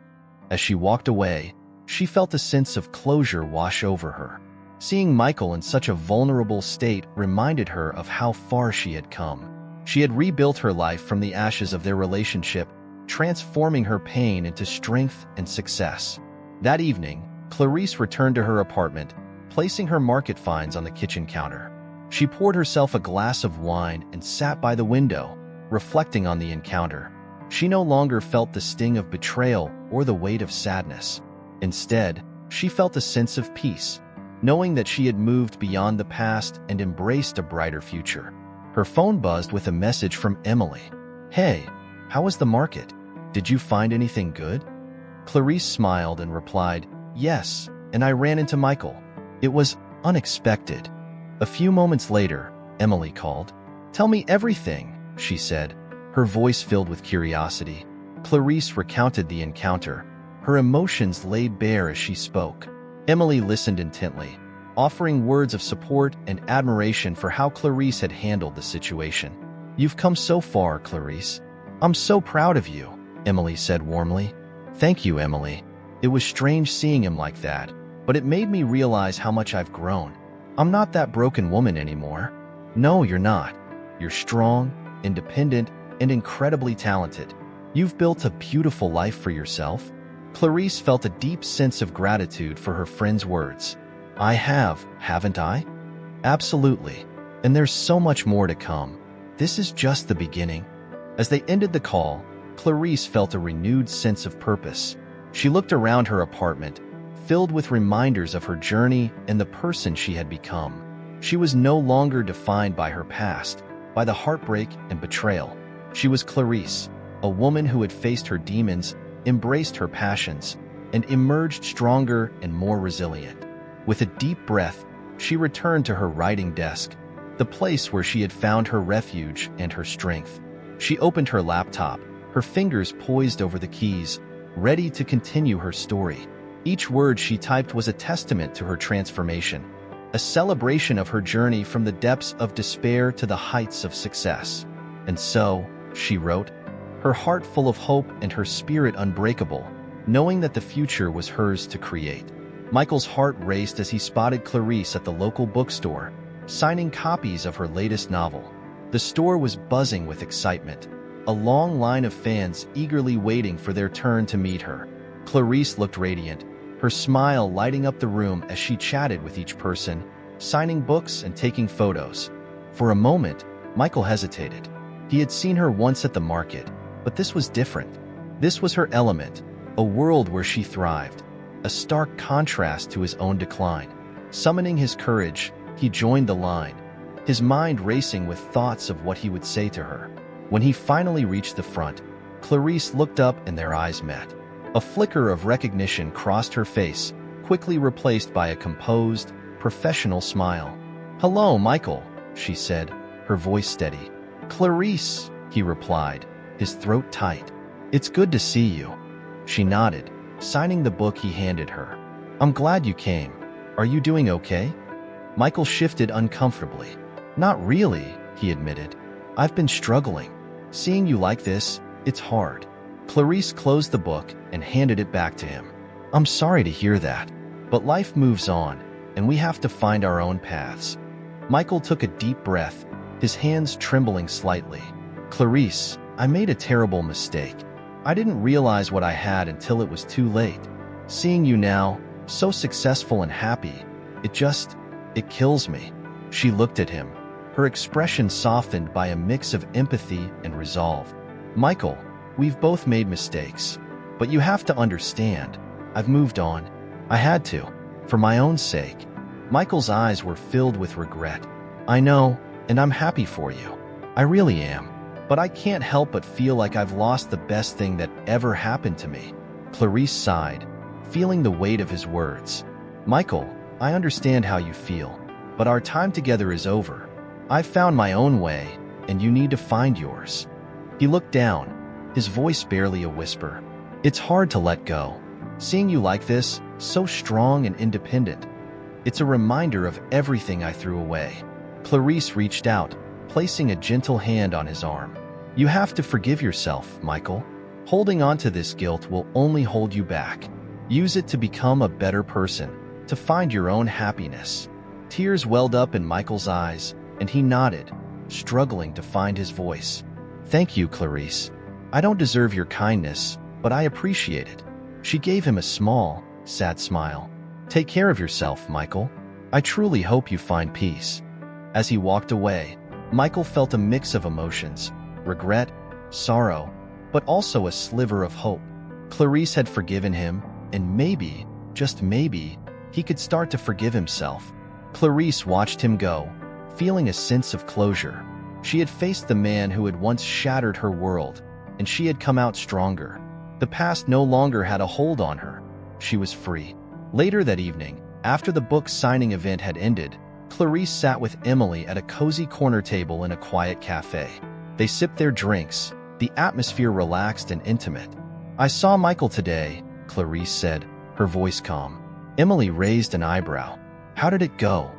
As she walked away, she felt a sense of closure wash over her. Seeing Michael in such a vulnerable state reminded her of how far she had come. She had rebuilt her life from the ashes of their relationship, transforming her pain into strength and success. That evening, Clarice returned to her apartment, placing her market finds on the kitchen counter. She poured herself a glass of wine and sat by the window, reflecting on the encounter. She no longer felt the sting of betrayal or the weight of sadness. Instead, she felt a sense of peace, knowing that she had moved beyond the past and embraced a brighter future. Her phone buzzed with a message from Emily. "Hey, how was the market? Did you find anything good?" Clarice smiled and replied, "Yes, and I ran into Michael. It was unexpected." A few moments later, Emily called. "Tell me everything," she said, her voice filled with curiosity. Clarice recounted the encounter, her emotions laid bare as she spoke. Emily listened intently, offering words of support and admiration for how Clarice had handled the situation. "You've come so far, Clarice. I'm so proud of you," Emily said warmly. "Thank you, Emily. It was strange seeing him like that, but it made me realize how much I've grown. I'm not that broken woman anymore." "No, you're not. You're strong, independent, and incredibly talented. You've built a beautiful life for yourself." Clarice felt a deep sense of gratitude for her friend's words. "I have, haven't I?" "Absolutely. And there's so much more to come. This is just the beginning." As they ended the call, Clarice felt a renewed sense of purpose. She looked around her apartment, filled with reminders of her journey and the person she had become. She was no longer defined by her past, by the heartbreak and betrayal. She was Clarice, a woman who had faced her demons, embraced her passions, and emerged stronger and more resilient. With a deep breath, she returned to her writing desk, the place where she had found her refuge and her strength. She opened her laptop, her fingers poised over the keys, ready to continue her story. Each word she typed was a testament to her transformation, a celebration of her journey from the depths of despair to the heights of success. "And so," she wrote, her heart full of hope and her spirit unbreakable, knowing that the future was hers to create. Michael's heart raced as he spotted Clarice at the local bookstore, signing copies of her latest novel. The store was buzzing with excitement, a long line of fans eagerly waiting for their turn to meet her. Clarice looked radiant, her smile lighting up the room as she chatted with each person, signing books and taking photos. For a moment, Michael hesitated. He had seen her once at the market, but this was different. This was her element, a world where she thrived, a stark contrast to his own decline. Summoning his courage, he joined the line, his mind racing with thoughts of what he would say to her. When he finally reached the front, Clarice looked up and their eyes met. A flicker of recognition crossed her face, quickly replaced by a composed, professional smile. "Hello, Michael," she said, her voice steady. "Clarice," he replied, his throat tight. "It's good to see you." She nodded, signing the book he handed her. "I'm glad you came. Are you doing okay?" Michael shifted uncomfortably. "Not really," he admitted. "I've been struggling. Seeing you like this, it's hard." Clarice closed the book and handed it back to him. "I'm sorry to hear that, but life moves on, and we have to find our own paths." Michael took a deep breath, his hands trembling slightly. "Clarice, I made a terrible mistake. I didn't realize what I had until it was too late. Seeing you now, so successful and happy, it kills me." She looked at him, her expression softened by a mix of empathy and resolve. "Michael, we've both made mistakes, but you have to understand, I've moved on. I had to, for my own sake." Michael's eyes were filled with regret. "I know, and I'm happy for you. I really am. But I can't help but feel like I've lost the best thing that ever happened to me." Clarice sighed, feeling the weight of his words. "Michael, I understand how you feel, but our time together is over. I've found my own way, and you need to find yours." He looked down, his voice barely a whisper. "It's hard to let go. Seeing you like this, so strong and independent, it's a reminder of everything I threw away." Clarice reached out, placing a gentle hand on his arm. You have to forgive yourself, Michael. Holding on to this guilt will only hold you back. Use it to become a better person, to find your own happiness. Tears welled up in Michael's eyes, and he nodded, struggling to find his voice. Thank you, Clarice. I don't deserve your kindness, but I appreciate it. She gave him a small, sad smile. Take care of yourself, Michael. I truly hope you find peace. As he walked away, Michael felt a mix of emotions, regret, sorrow, but also a sliver of hope. Clarice had forgiven him, and maybe, just maybe, he could start to forgive himself. Clarice watched him go, feeling a sense of closure. She had faced the man who had once shattered her world, and she had come out stronger. The past no longer had a hold on her. She was free. Later that evening, after the book signing event had ended, Clarice sat with Emily at a cozy corner table in a quiet cafe. They sipped their drinks, the atmosphere relaxed and intimate. I saw Michael today, Clarice said, her voice calm. Emily raised an eyebrow. How did it go?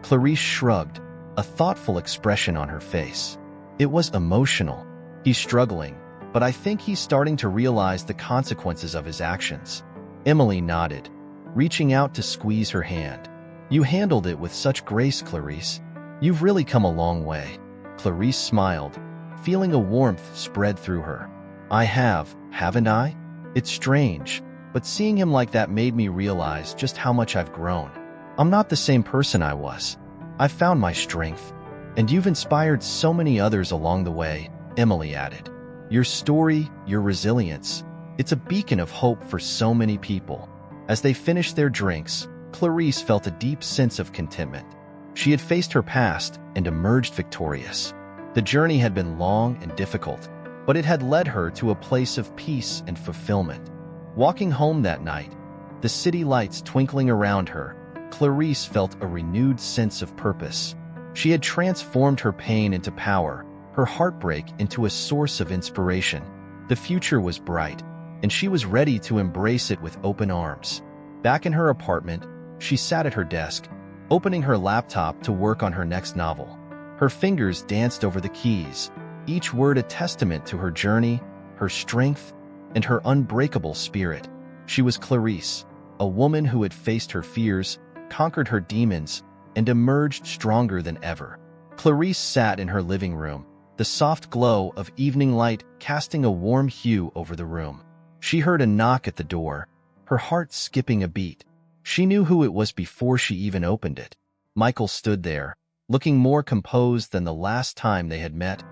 Clarice shrugged, a thoughtful expression on her face. It was emotional. He's struggling, but I think he's starting to realize the consequences of his actions. Emily nodded, reaching out to squeeze her hand. You handled it with such grace, Clarice. You've really come a long way. Clarice smiled, feeling a warmth spread through her. I have, haven't I? It's strange, but seeing him like that made me realize just how much I've grown. I'm not the same person I was. I've found my strength, and you've inspired so many others along the way, Emily added. Your story, your resilience, it's a beacon of hope for so many people. As they finished their drinks, Clarice felt a deep sense of contentment. She had faced her past and emerged victorious. The journey had been long and difficult, but it had led her to a place of peace and fulfillment. Walking home that night, the city lights twinkling around her, Clarice felt a renewed sense of purpose. She had transformed her pain into power, her heartbreak into a source of inspiration. The future was bright, and she was ready to embrace it with open arms. Back in her apartment, she sat at her desk, opening her laptop to work on her next novel. Her fingers danced over the keys, each word a testament to her journey, her strength, and her unbreakable spirit. She was Clarice, a woman who had faced her fears, conquered her demons, and emerged stronger than ever. Clarice sat in her living room, the soft glow of evening light casting a warm hue over the room. She heard a knock at the door, her heart skipping a beat. She knew who it was before she even opened it. Michael stood there, looking more composed than the last time they had met,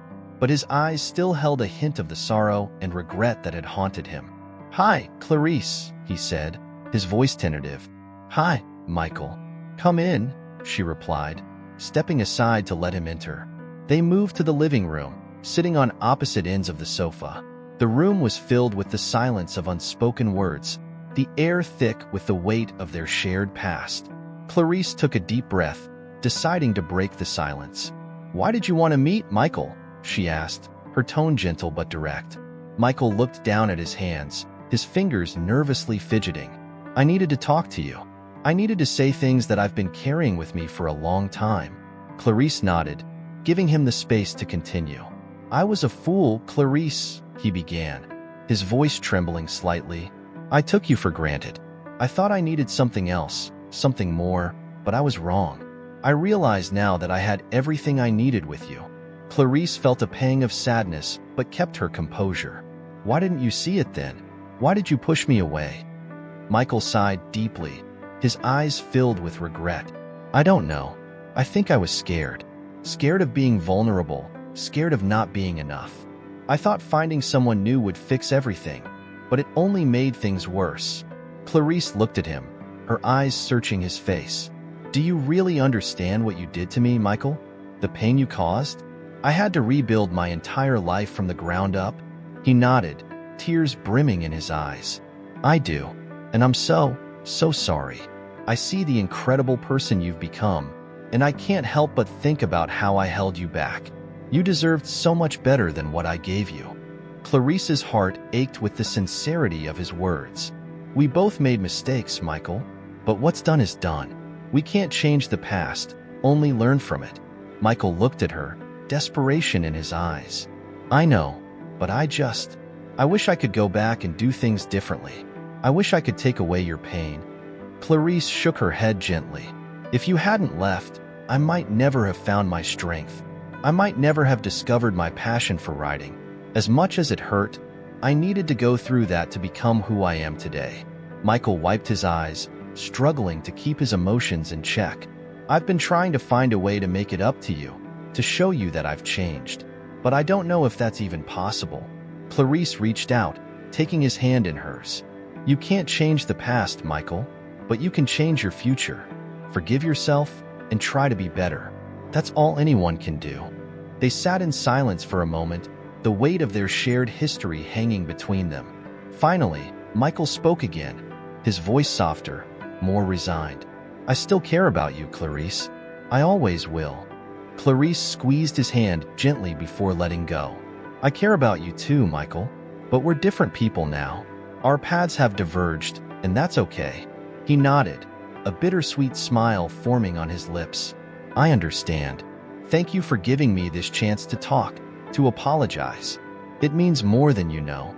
but his eyes still held a hint of the sorrow and regret that had haunted him. Hi, Clarice, he said, his voice tentative. Hi, Michael. Come in, she replied, stepping aside to let him enter. They moved to the living room, sitting on opposite ends of the sofa. The room was filled with the silence of unspoken words, the air thick with the weight of their shared past. Clarice took a deep breath, deciding to break the silence. Why did you want to meet Michael? She asked, her tone gentle but direct. Michael looked down at his hands, his fingers nervously fidgeting. I needed to talk to you. I needed to say things that I've been carrying with me for a long time. Clarice nodded, giving him the space to continue. I was a fool, Clarice, he began, his voice trembling slightly. I took you for granted. I thought I needed something else, something more, but I was wrong. I realize now that I had everything I needed with you. Clarice felt a pang of sadness, but kept her composure. Why didn't you see it then? Why did you push me away? Michael sighed deeply, his eyes filled with regret. I don't know. I think I was scared. Scared of being vulnerable, scared of not being enough. I thought finding someone new would fix everything, but it only made things worse. Clarice looked at him, her eyes searching his face. Do you really understand what you did to me, Michael? The pain you caused? I had to rebuild my entire life from the ground up. He nodded, tears brimming in his eyes. I do, and I'm so sorry. I see the incredible person you've become, and I can't help but think about how I held you back. You deserved so much better than what I gave you. Clarice's heart ached with the sincerity of his words. We both made mistakes, Michael, but what's done is done. We can't change the past, only learn from it. Michael looked at her, desperation in his eyes. "I know, but I wish I could go back and do things differently. I wish I could take away your pain." Clarice shook her head gently. "If you hadn't left, I might never have found my strength. I might never have discovered my passion for writing. As much as it hurt, I needed to go through that to become who I am today." Michael wiped his eyes, struggling to keep his emotions in check. "I've been trying to find a way to make it up to you, to show you that I've changed. But I don't know if that's even possible." Clarice reached out, taking his hand in hers. "You can't change the past, Michael, but you can change your future. Forgive yourself and try to be better. That's all anyone can do." They sat in silence for a moment, the weight of their shared history hanging between them. Finally, Michael spoke again, his voice softer, more resigned. "I still care about you, Clarice. I always will." Clarice squeezed his hand gently before letting go. "I care about you too, Michael, but we're different people now. Our paths have diverged, and that's okay." He nodded, a bittersweet smile forming on his lips. "I understand. Thank you for giving me this chance to talk, to apologize. It means more than you know."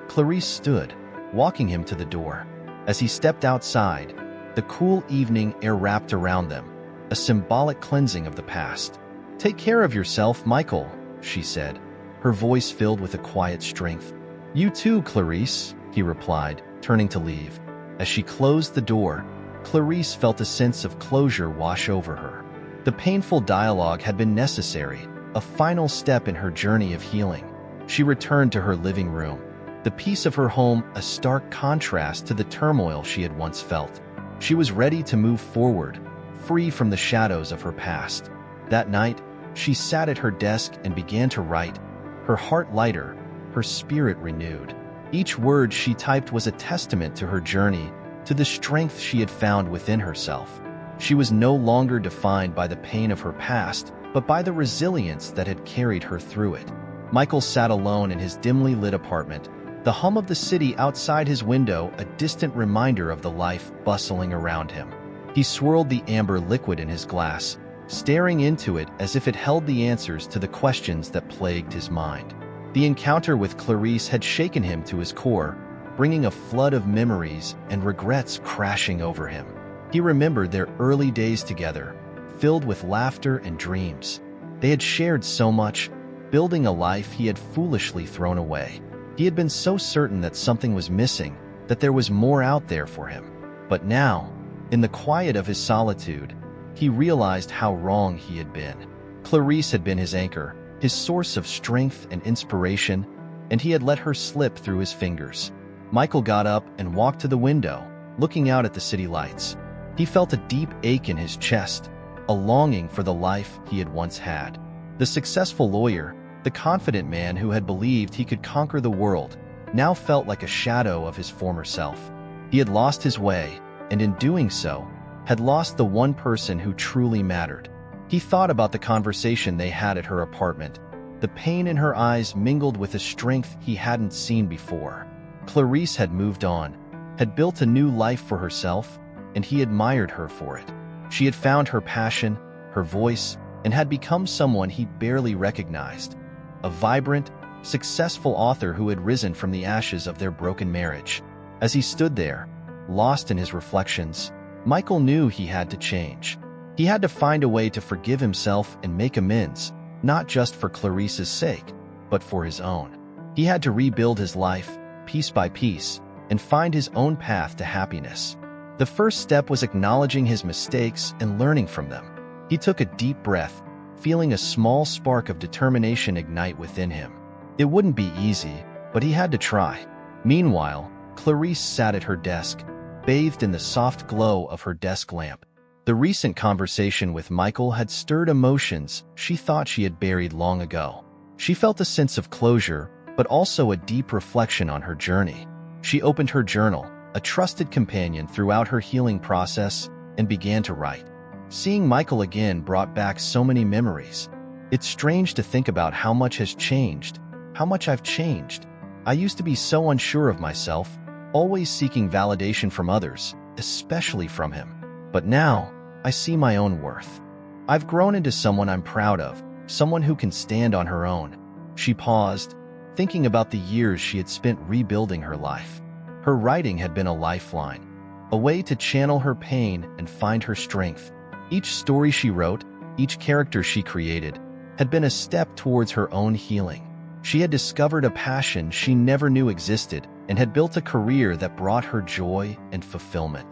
Clarice stood, walking him to the door. As he stepped outside, the cool evening air wrapped around them, a symbolic cleansing of the past. "Take care of yourself, Michael," she said, her voice filled with a quiet strength. "You too, Clarice," he replied, turning to leave. As she closed the door, Clarice felt a sense of closure wash over her. The painful dialogue had been necessary, a final step in her journey of healing. She returned to her living room, the peace of her home a stark contrast to the turmoil she had once felt. She was ready to move forward, free from the shadows of her past. That night, she sat at her desk and began to write, her heart lighter, her spirit renewed. Each word she typed was a testament to her journey, to the strength she had found within herself. She was no longer defined by the pain of her past, but by the resilience that had carried her through it. Michael sat alone in his dimly lit apartment, the hum of the city outside his window a distant reminder of the life bustling around him. He swirled the amber liquid in his glass, staring into it as if it held the answers to the questions that plagued his mind. The encounter with Clarice had shaken him to his core, bringing a flood of memories and regrets crashing over him. He remembered their early days together, filled with laughter and dreams. They had shared so much, building a life he had foolishly thrown away. He had been so certain that something was missing, that there was more out there for him. But now, in the quiet of his solitude, he realized how wrong he had been. Clarice had been his anchor, his source of strength and inspiration, and he had let her slip through his fingers. Michael got up and walked to the window, looking out at the city lights. He felt a deep ache in his chest, a longing for the life he had once had. The successful lawyer, the confident man who had believed he could conquer the world, now felt like a shadow of his former self. He had lost his way, and in doing so, had lost the one person who truly mattered. He thought about the conversation they had at her apartment. The pain in her eyes mingled with a strength he hadn't seen before. Clarice had moved on, had built a new life for herself, and he admired her for it. She had found her passion, her voice, and had become someone he barely recognized. A vibrant, successful author who had risen from the ashes of their broken marriage. As he stood there, lost in his reflections, Michael knew he had to change. He had to find a way to forgive himself and make amends, not just for Clarice's sake, but for his own. He had to rebuild his life, piece by piece, and find his own path to happiness. The first step was acknowledging his mistakes and learning from them. He took a deep breath, feeling a small spark of determination ignite within him. It wouldn't be easy, but he had to try. Meanwhile, Clarice sat at her desk, bathed in the soft glow of her desk lamp. The recent conversation with Michael had stirred emotions she thought she had buried long ago. She felt a sense of closure, but also a deep reflection on her journey. She opened her journal, a trusted companion throughout her healing process, and began to write. Seeing Michael again brought back so many memories. It's strange to think about how much has changed, how much I've changed. I used to be so unsure of myself, always seeking validation from others, especially from him. But now, I see my own worth. I've grown into someone I'm proud of, someone who can stand on her own." She paused, thinking about the years she had spent rebuilding her life. Her writing had been a lifeline, a way to channel her pain and find her strength. Each story she wrote, each character she created, had been a step towards her own healing. She had discovered a passion she never knew existed and had built a career that brought her joy and fulfillment.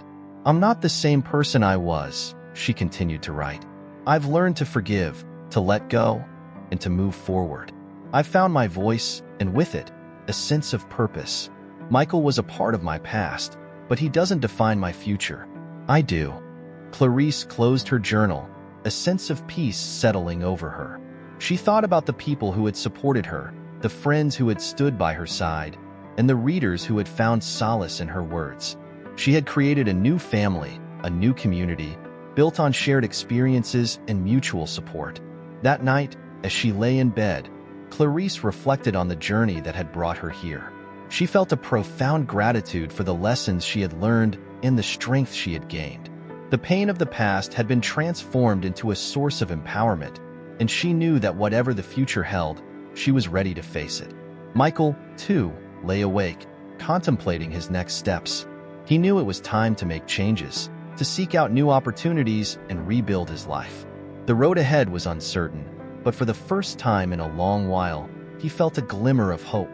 "I'm not the same person I was," she continued to write. "I've learned to forgive, to let go, and to move forward. I've found my voice, and with it, a sense of purpose. Michael was a part of my past, but he doesn't define my future. I do." Clarice closed her journal, a sense of peace settling over her. She thought about the people who had supported her, the friends who had stood by her side, and the readers who had found solace in her words. She had created a new family, a new community, built on shared experiences and mutual support. That night, as she lay in bed, Clarice reflected on the journey that had brought her here. She felt a profound gratitude for the lessons she had learned and the strength she had gained. The pain of the past had been transformed into a source of empowerment, and she knew that whatever the future held, she was ready to face it. Michael, too, lay awake, contemplating his next steps. He knew it was time to make changes, to seek out new opportunities and rebuild his life. The road ahead was uncertain, but for the first time in a long while, he felt a glimmer of hope.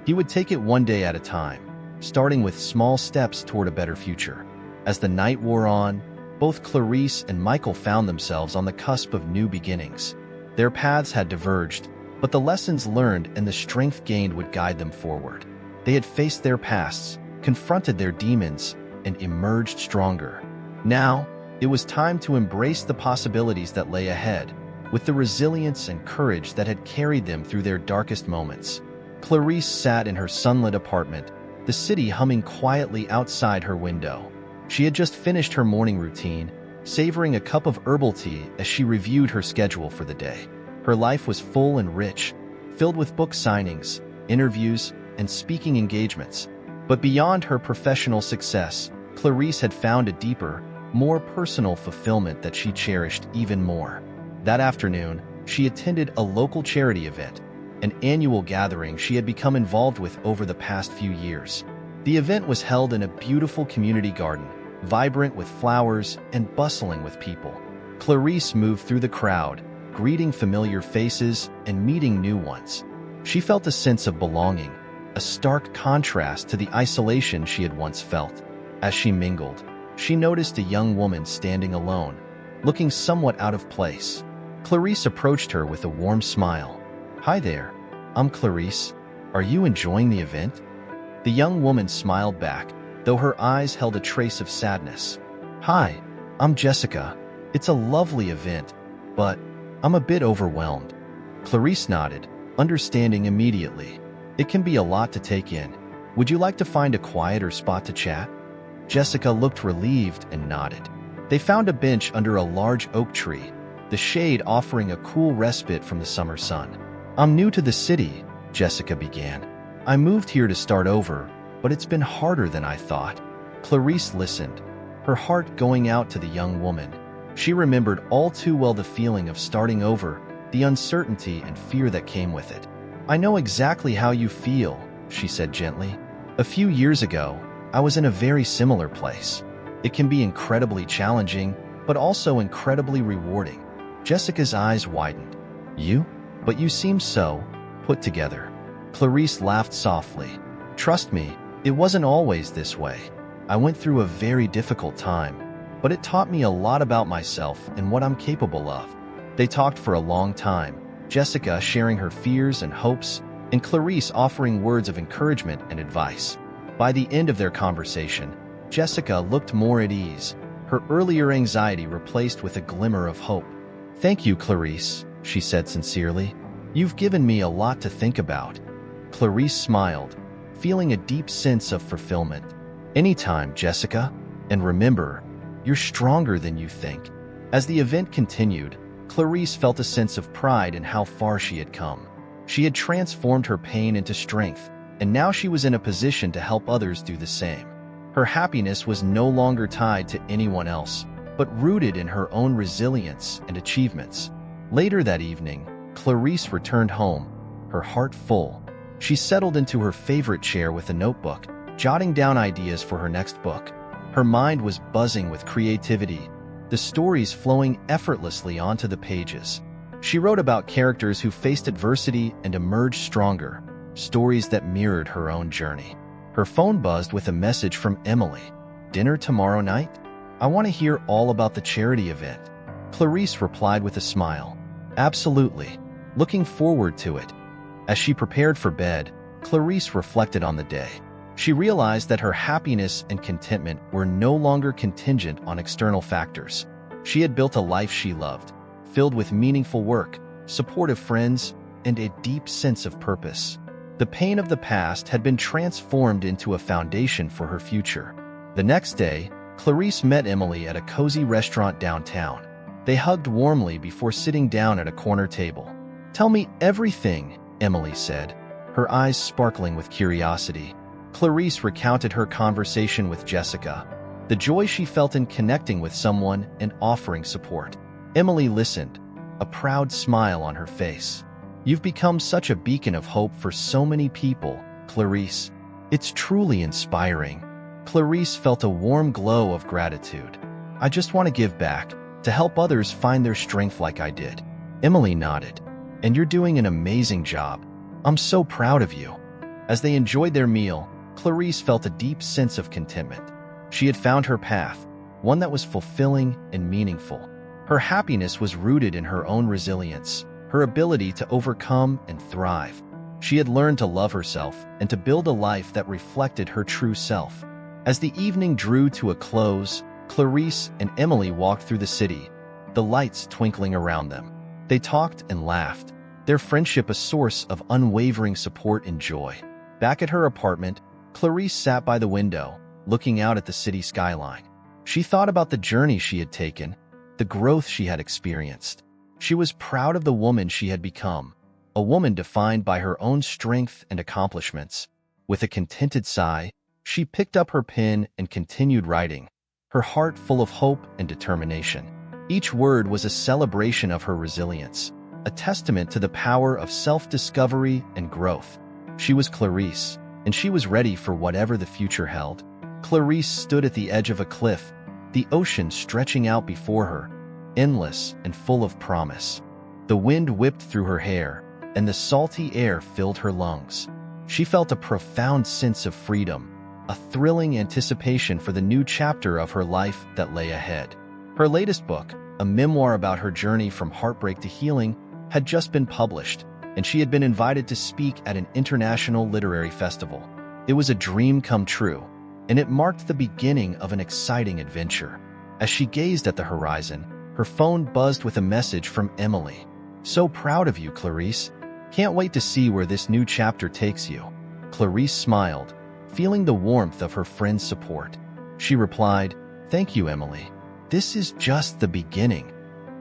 He would take it one day at a time, starting with small steps toward a better future. As the night wore on, both Clarice and Michael found themselves on the cusp of new beginnings. Their paths had diverged, but the lessons learned and the strength gained would guide them forward. They had faced their pasts, confronted their demons, and emerged stronger. Now, it was time to embrace the possibilities that lay ahead, with the resilience and courage that had carried them through their darkest moments. Clarice sat in her sunlit apartment, the city humming quietly outside her window. She had just finished her morning routine, savoring a cup of herbal tea as she reviewed her schedule for the day. Her life was full and rich, filled with book signings, interviews, and speaking engagements. But beyond her professional success, Clarice had found a deeper, more personal fulfillment that she cherished even more. That afternoon, she attended a local charity event, an annual gathering she had become involved with over the past few years. The event was held in a beautiful community garden, vibrant with flowers and bustling with people. Clarice moved through the crowd, greeting familiar faces and meeting new ones. She felt a sense of belonging, a stark contrast to the isolation she had once felt. As she mingled, she noticed a young woman standing alone, looking somewhat out of place. Clarice approached her with a warm smile. "Hi there, I'm Clarice. Are you enjoying the event?" The young woman smiled back, though her eyes held a trace of sadness. "Hi, I'm Jessica. It's a lovely event, but I'm a bit overwhelmed." Clarice nodded, understanding immediately. It can be a lot to take in. Would you like to find a quieter spot to chat? Jessica looked relieved and nodded. They found a bench under a large oak tree, the shade offering a cool respite from the summer sun. "I'm new to the city," Jessica began. "I moved here to start over, but it's been harder than I thought." Clarice listened, her heart going out to the young woman. She remembered all too well the feeling of starting over, the uncertainty and fear that came with it. "I know exactly how you feel," she said gently. "A few years ago, I was in a very similar place. It can be incredibly challenging, but also incredibly rewarding." Jessica's eyes widened. "You? But you seem so put together." Clarice laughed softly. "Trust me, it wasn't always this way. I went through a very difficult time, but it taught me a lot about myself and what I'm capable of." They talked for a long time, Jessica sharing her fears and hopes, and Clarice offering words of encouragement and advice. By the end of their conversation, Jessica looked more at ease, her earlier anxiety replaced with a glimmer of hope. "Thank you, Clarice," she said sincerely. "You've given me a lot to think about." Clarice smiled, feeling a deep sense of fulfillment. "Anytime, Jessica. And remember, you're stronger than you think." As the event continued, Clarice felt a sense of pride in how far she had come. She had transformed her pain into strength, and now she was in a position to help others do the same. Her happiness was no longer tied to anyone else. but rooted in her own resilience and achievements. Later that evening, Clarice returned home, her heart full. She settled into her favorite chair with a notebook, jotting down ideas for her next book. Her mind was buzzing with creativity, the stories flowing effortlessly onto the pages. She wrote about characters who faced adversity and emerged stronger, stories that mirrored her own journey. Her phone buzzed with a message from Emily. "Dinner tomorrow night? I want to hear all about the charity event." Clarice replied with a smile. "Absolutely. Looking forward to it." As she prepared for bed, Clarice reflected on the day. She realized that her happiness and contentment were no longer contingent on external factors. She had built a life she loved, filled with meaningful work, supportive friends, and a deep sense of purpose. The pain of the past had been transformed into a foundation for her future. The next day, Clarice met Emily at a cozy restaurant downtown. They hugged warmly before sitting down at a corner table. "Tell me everything," Emily said, her eyes sparkling with curiosity. Clarice recounted her conversation with Jessica, the joy she felt in connecting with someone and offering support. Emily listened, a proud smile on her face. "You've become such a beacon of hope for so many people, Clarice. It's truly inspiring." Clarice felt a warm glow of gratitude. "I just want to give back, to help others find their strength like I did." Emily nodded. "And you're doing an amazing job. I'm so proud of you." As they enjoyed their meal, Clarice felt a deep sense of contentment. She had found her path, one that was fulfilling and meaningful. Her happiness was rooted in her own resilience, her ability to overcome and thrive. She had learned to love herself and to build a life that reflected her true self. As the evening drew to a close, Clarice and Emily walked through the city, the lights twinkling around them. They talked and laughed, their friendship a source of unwavering support and joy. Back at her apartment, Clarice sat by the window, looking out at the city skyline. She thought about the journey she had taken, the growth she had experienced. She was proud of the woman she had become, a woman defined by her own strength and accomplishments. With a contented sigh, she picked up her pen and continued writing, her heart full of hope and determination. Each word was a celebration of her resilience, a testament to the power of self-discovery and growth. She was Clarice, and she was ready for whatever the future held. Clarice stood at the edge of a cliff, the ocean stretching out before her, endless and full of promise. The wind whipped through her hair, and the salty air filled her lungs. She felt a profound sense of freedom, a thrilling anticipation for the new chapter of her life that lay ahead. Her latest book, a memoir about her journey from heartbreak to healing, had just been published, and she had been invited to speak at an international literary festival. It was a dream come true, and it marked the beginning of an exciting adventure. As she gazed at the horizon, her phone buzzed with a message from Emily. "So proud of you, Clarice. Can't wait to see where this new chapter takes you." Clarice smiled, feeling the warmth of her friend's support. She replied, "Thank you, Emily. This is just the beginning."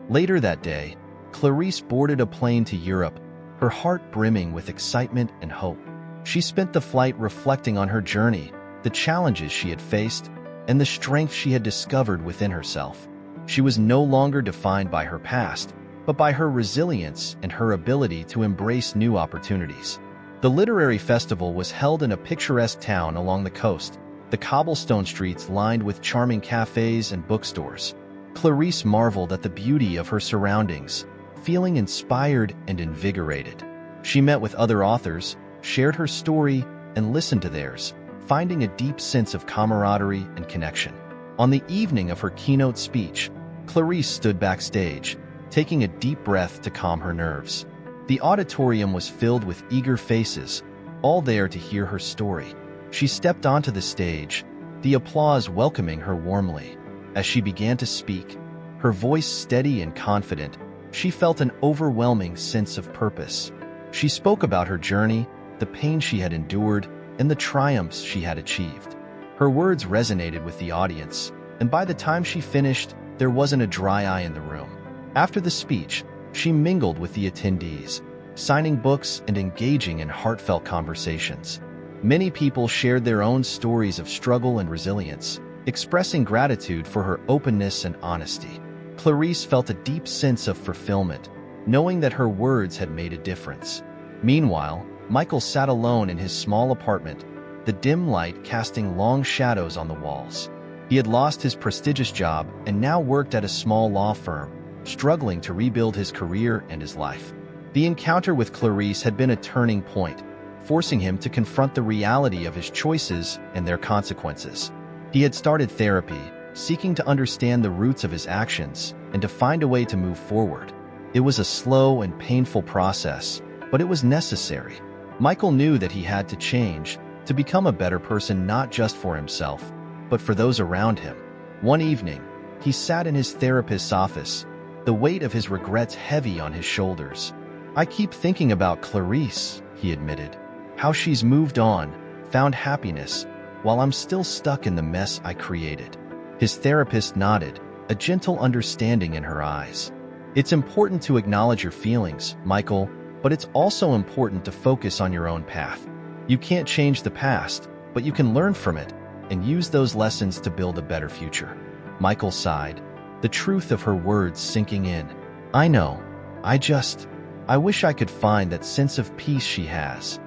Later that day, Clarice boarded a plane to Europe, her heart brimming with excitement and hope. She spent the flight reflecting on her journey, the challenges she had faced, and the strength she had discovered within herself. She was no longer defined by her past, but by her resilience and her ability to embrace new opportunities. The literary festival was held in a picturesque town along the coast, the cobblestone streets lined with charming cafes and bookstores. Clarice marveled at the beauty of her surroundings, feeling inspired and invigorated. She met with other authors, shared her story, and listened to theirs, finding a deep sense of camaraderie and connection. On the evening of her keynote speech, Clarice stood backstage, taking a deep breath to calm her nerves. The auditorium was filled with eager faces, all there to hear her story. She stepped onto the stage, the applause welcoming her warmly. As she began to speak, her voice steady and confident, she felt an overwhelming sense of purpose. She spoke about her journey, the pain she had endured, and the triumphs she had achieved. Her words resonated with the audience, and by the time she finished, there wasn't a dry eye in the room. After the speech, she mingled with the attendees, signing books and engaging in heartfelt conversations. Many people shared their own stories of struggle and resilience, expressing gratitude for her openness and honesty. Clarice felt a deep sense of fulfillment, knowing that her words had made a difference. Meanwhile, Michael sat alone in his small apartment, the dim light casting long shadows on the walls. He had lost his prestigious job and now worked at a small law firm, struggling to rebuild his career and his life. The encounter with Clarice had been a turning point, forcing him to confront the reality of his choices and their consequences. He had started therapy, seeking to understand the roots of his actions and to find a way to move forward. It was a slow and painful process, but it was necessary. Michael knew that he had to change, to become a better person not just for himself, but for those around him. One evening, he sat in his therapist's office, the weight of his regrets heavy on his shoulders. "I keep thinking about Clarice," he admitted. "How she's moved on, found happiness, while I'm still stuck in the mess I created." His therapist nodded, a gentle understanding in her eyes. "It's important to acknowledge your feelings, Michael, but it's also important to focus on your own path. You can't change the past, but you can learn from it and use those lessons to build a better future." Michael sighed, the truth of her words sinking in. "I know. I wish I could find that sense of peace she has."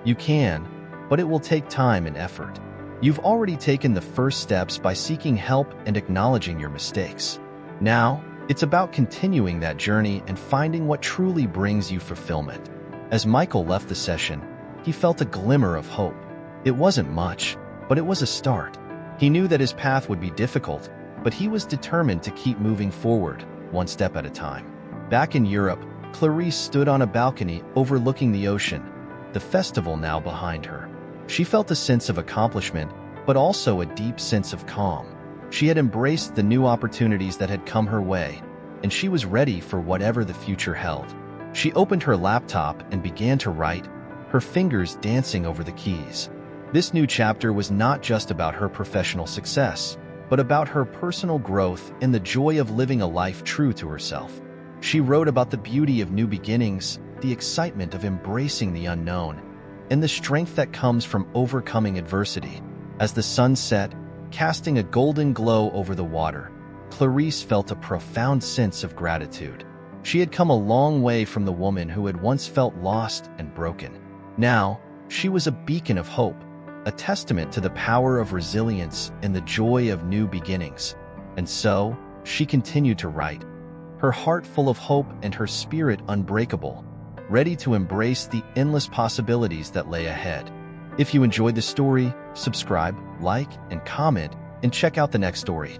"You can, but it will take time and effort. You've already taken the first steps by seeking help and acknowledging your mistakes. Now, it's about continuing that journey and finding what truly brings you fulfillment." As Michael left the session, he felt a glimmer of hope. It wasn't much, but it was a start. He knew that his path would be difficult, but he was determined to keep moving forward, one step at a time. Back in Europe, Clarice stood on a balcony overlooking the ocean, the festival now behind her. She felt a sense of accomplishment, but also a deep sense of calm. She had embraced the new opportunities that had come her way, and she was ready for whatever the future held. She opened her laptop and began to write, her fingers dancing over the keys. This new chapter was not just about her professional success, but about her personal growth and the joy of living a life true to herself. She wrote about the beauty of new beginnings, the excitement of embracing the unknown, and the strength that comes from overcoming adversity. As the sun set, casting a golden glow over the water, Clarice felt a profound sense of gratitude. She had come a long way from the woman who had once felt lost and broken. Now, she was a beacon of hope, a testament to the power of resilience and the joy of new beginnings. And so, she continued to write, her heart full of hope and her spirit unbreakable, ready to embrace the endless possibilities that lay ahead. If you enjoyed the story, subscribe, like, and comment, and check out the next story.